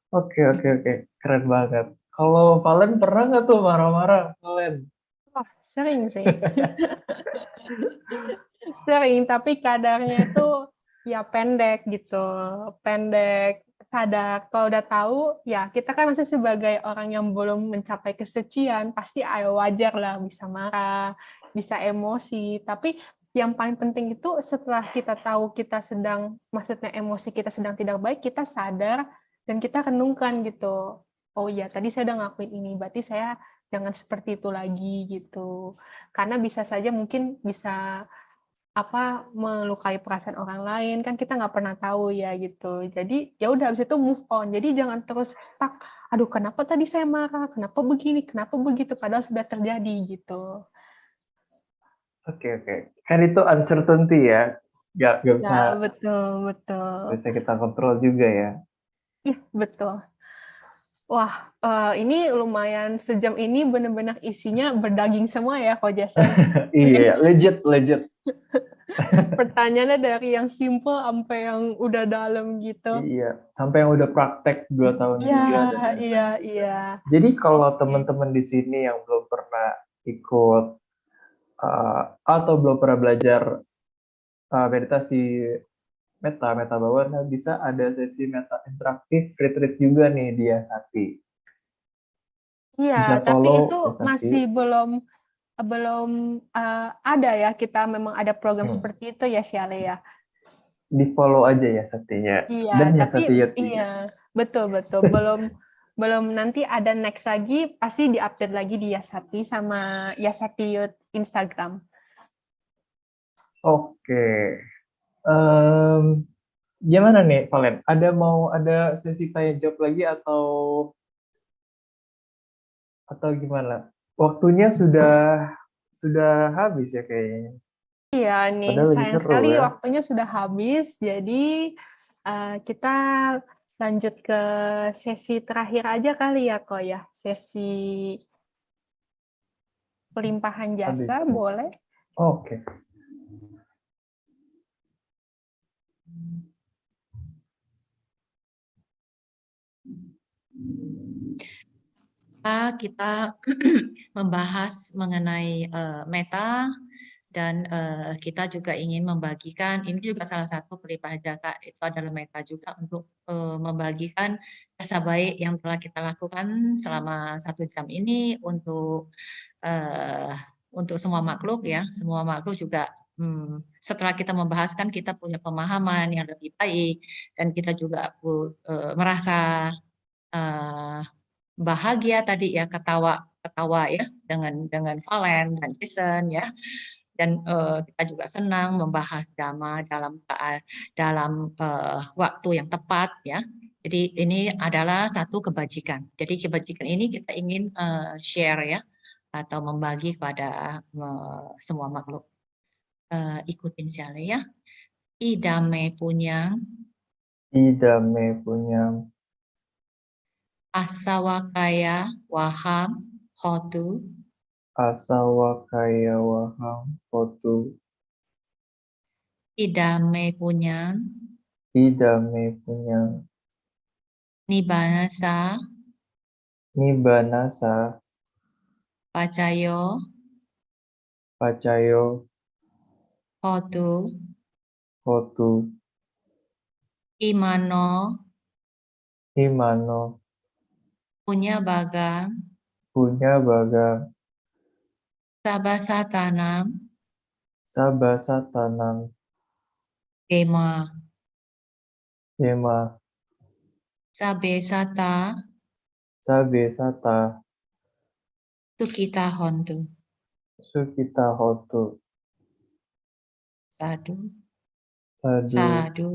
Oke, oke, oke. Keren banget. Kalau Valen pernah nggak tuh marah-marah, Valen? Wah, sering sih. Sering, tapi kadarnya itu ya pendek gitu. Pendek, sadar. Kalau udah tahu, ya kita kan masih sebagai orang yang belum mencapai kesucian, pasti wajar lah bisa marah, bisa emosi. Tapi yang paling penting itu setelah kita tahu kita sedang, maksudnya emosi kita sedang tidak baik, kita sadar dan kita renungkan gitu. Oh iya, tadi saya udah ngakuin ini, berarti saya jangan seperti itu lagi gitu. Karena bisa saja mungkin bisa melukai perasaan orang lain, kan kita nggak pernah tahu ya gitu. Jadi ya udah habis itu move on. Jadi jangan terus stuck. Aduh, kenapa tadi saya marah? Kenapa begini? Kenapa begitu? Padahal sudah terjadi gitu. Oke, oke. Kan itu uncertainty ya. Nggak bisa, Ya, betul, betul. bisa kita kontrol juga ya. Iya, betul. Wah, ini lumayan sejam ini benar-benar isinya berdaging semua ya, Ko Jason. Iya, legit, legit. Pertanyaannya dari yang simple sampai yang udah dalam gitu. Iya, sampai yang udah praktek 2 tahun Iya, juga dan iya, lain-lain. iya. Jadi kalau Oke. teman-teman di sini yang belum pernah ikut atau belum pernah belajar meditasi meta bawah, bisa ada sesi meta interaktif retreat juga nih dia Sati. Iya, Bisa tapi follow itu ya Sati. masih belum belum ada ya, kita memang ada program Hmm. seperti itu ya, Siale ya. Di follow aja ya Satya Iya, dan ya tapi Satya iya, juga. betul betul. Belum nanti ada next lagi, pasti diupdate lagi di Yasati sama Yasati Youth Instagram. Oke. Gimana nih, Valen? Ada sesi tanya jawab lagi atau gimana? Waktunya sudah habis ya kayaknya. Iya nih, Padahal lagi sayang seru sekali ya. waktunya sudah habis. Jadi kita lanjut ke sesi terakhir aja kali ya, Ko ya. Sesi pelimpahan Habis. jasa, boleh? Oke. Kita membahas mengenai meta dan kita juga ingin membagikan, ini juga salah satu pelimpahan jasa itu adalah meta juga untuk membagikan jasa baik yang telah kita lakukan selama 1 jam ini untuk semua makhluk ya, semua makhluk juga setelah kita membahas kan kita punya pemahaman yang lebih baik dan kita juga merasa bahagia tadi ya, ketawa ya dengan Valen dan Jason ya, dan kita juga senang membahas Dhamma dalam waktu yang tepat ya. Jadi ini adalah satu kebajikan. Jadi kebajikan ini kita ingin share ya, atau membagi kepada semua makhluk. Ikutin siale ya. Idame punyang, Idame punya asawakaya waham hotu, asawakaya waham hotu. idame punyang, Idame punya nibanasa nibanasa pacayo pacayo hotu hotu. imano Imano punya bagang punya baga sabasa tanam sabasa tanam gema yema sabesata sabesata sukita hontu. sukita hotu. Sadu, Sadu, sadu,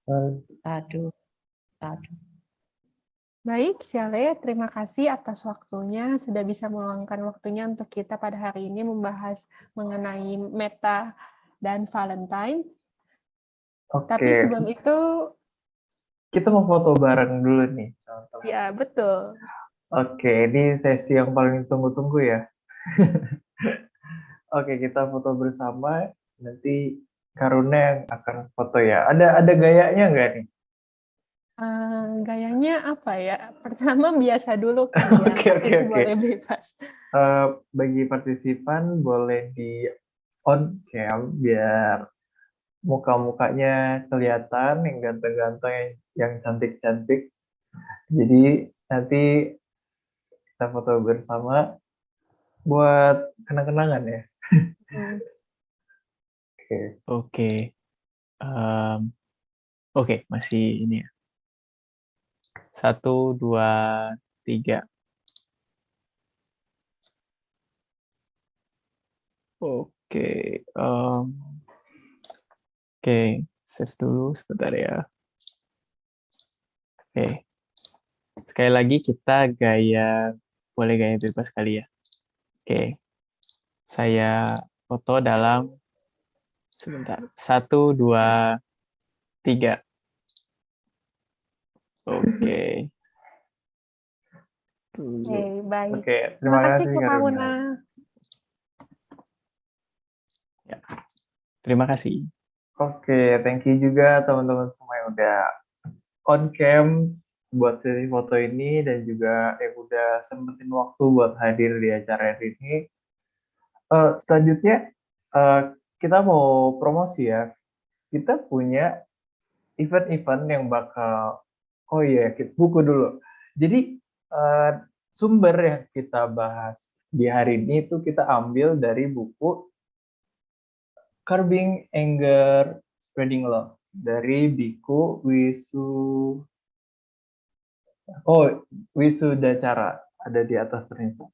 sadu. sadu, sadu. Baik, Siale, terima kasih atas waktunya, sudah bisa meluangkan waktunya untuk kita pada hari ini membahas mengenai Meta dan Valentine. Tapi Oke, sebelum itu, kita mau foto bareng dulu nih, teman-teman. ya betul. Oke, ini sesi yang paling ditunggu-tunggu ya. Oke, kita foto bersama. Nanti Karuna yang akan foto ya. Ada gayanya nggak nih? Gayanya apa ya? Pertama biasa dulu kali ya, Oke, habis oke, itu oke. boleh bebas. Bagi partisipan boleh di on cam biar muka-mukanya kelihatan yang ganteng-ganteng, yang cantik-cantik. Jadi nanti kita foto bersama buat kenang-kenangan ya. Hmm. Oke. Oke, oke, masih ini ya. 1, 2, 3. Oke, oke, save dulu sebentar ya. Oke, sekali lagi kita boleh gaya bebas kali ya. Oke, saya foto dalam sebentar. 1, 2, 3. Oke. Dulu. Oke, baik. Oke, Terima terima kasih, kasih Kak Karuna. Karuna. Ya. Terima kasih. Oke, thank you juga teman-teman semua yang udah on cam buat sesi foto ini dan juga yang udah sempetin waktu buat hadir di acara hari ini. Selanjutnya kita mau promosi ya. Kita punya event-event yang bakal, oh iya, buku dulu. Jadi sumber yang kita bahas di hari ini itu kita ambil dari buku Curbing Anger, Spreading Love dari biku Wisudacara, ada di atas ternyata.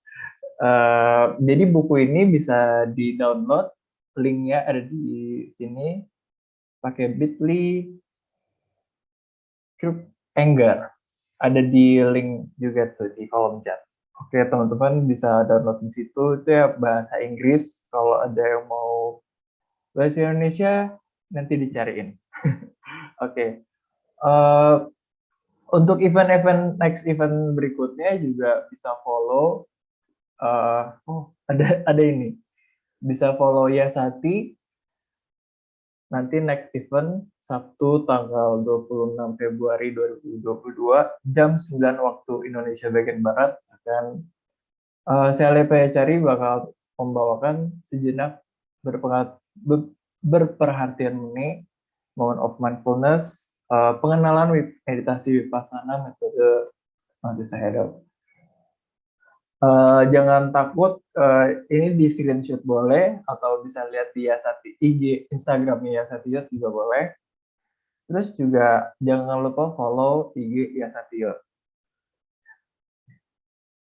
Jadi buku ini bisa di-download, linknya ada di sini, pakai bit.ly Curb Anger. Ada di link juga tuh di kolom chat. Oke, teman-teman bisa download di situ. Itu ya bahasa Inggris. Kalau ada yang mau bahasa Indonesia, nanti dicariin. Oke. Untuk next event berikutnya juga bisa follow. Ada ini. Bisa follow Yasati. Nanti next event Sabtu tanggal 26 Februari 2022 jam 9 waktu Indonesia bagian Barat akan saya Cari bakal membawakan sejenak berperhatian menit moment of mindfulness, pengenalan meditasi Vipassana metode Mahasiswa. Jangan takut, ini di screenshot boleh atau bisa lihat di Yasati IG Instagramnya Yasatiyut juga boleh. Terus juga jangan lupa follow IG Yasatiyut.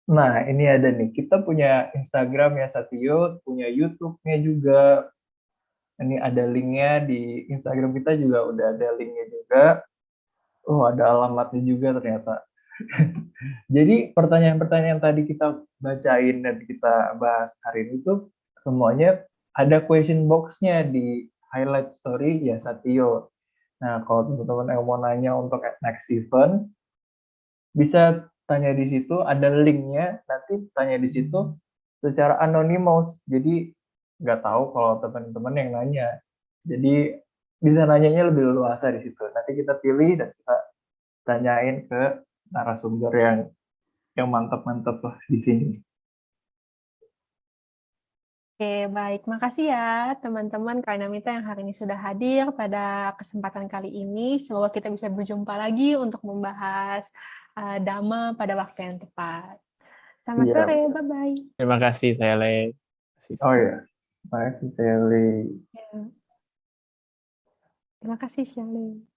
Nah, ini ada nih, kita punya Instagram Yasatiyut, punya YouTube-nya juga. Ini ada linknya di Instagram kita juga udah ada linknya juga. Oh, ada alamatnya juga ternyata. Jadi pertanyaan-pertanyaan yang tadi kita bacain dan kita bahas hari ini tuh semuanya ada question box-nya di highlight story Yasatiyut. Nah, kalau teman-teman yang mau nanya untuk next event, bisa tanya di situ, ada linknya, nanti tanya di situ secara anonymous. Jadi nggak tahu kalau teman-teman yang nanya. Jadi bisa nanyanya lebih luasa di situ. Nanti kita pilih dan kita tanyain ke narasumber yang mantap-mantap lah di sini. Oke, baik. Makasih ya teman-teman Kainamita yang hari ini sudah hadir pada kesempatan kali ini. Semoga kita bisa berjumpa lagi untuk membahas Dhamma pada waktu yang tepat. Selamat Iya. sore, bye-bye. Terima kasih, saya Le. Oh ya, terima kasih Sally. Ya. Terima kasih, Shelly.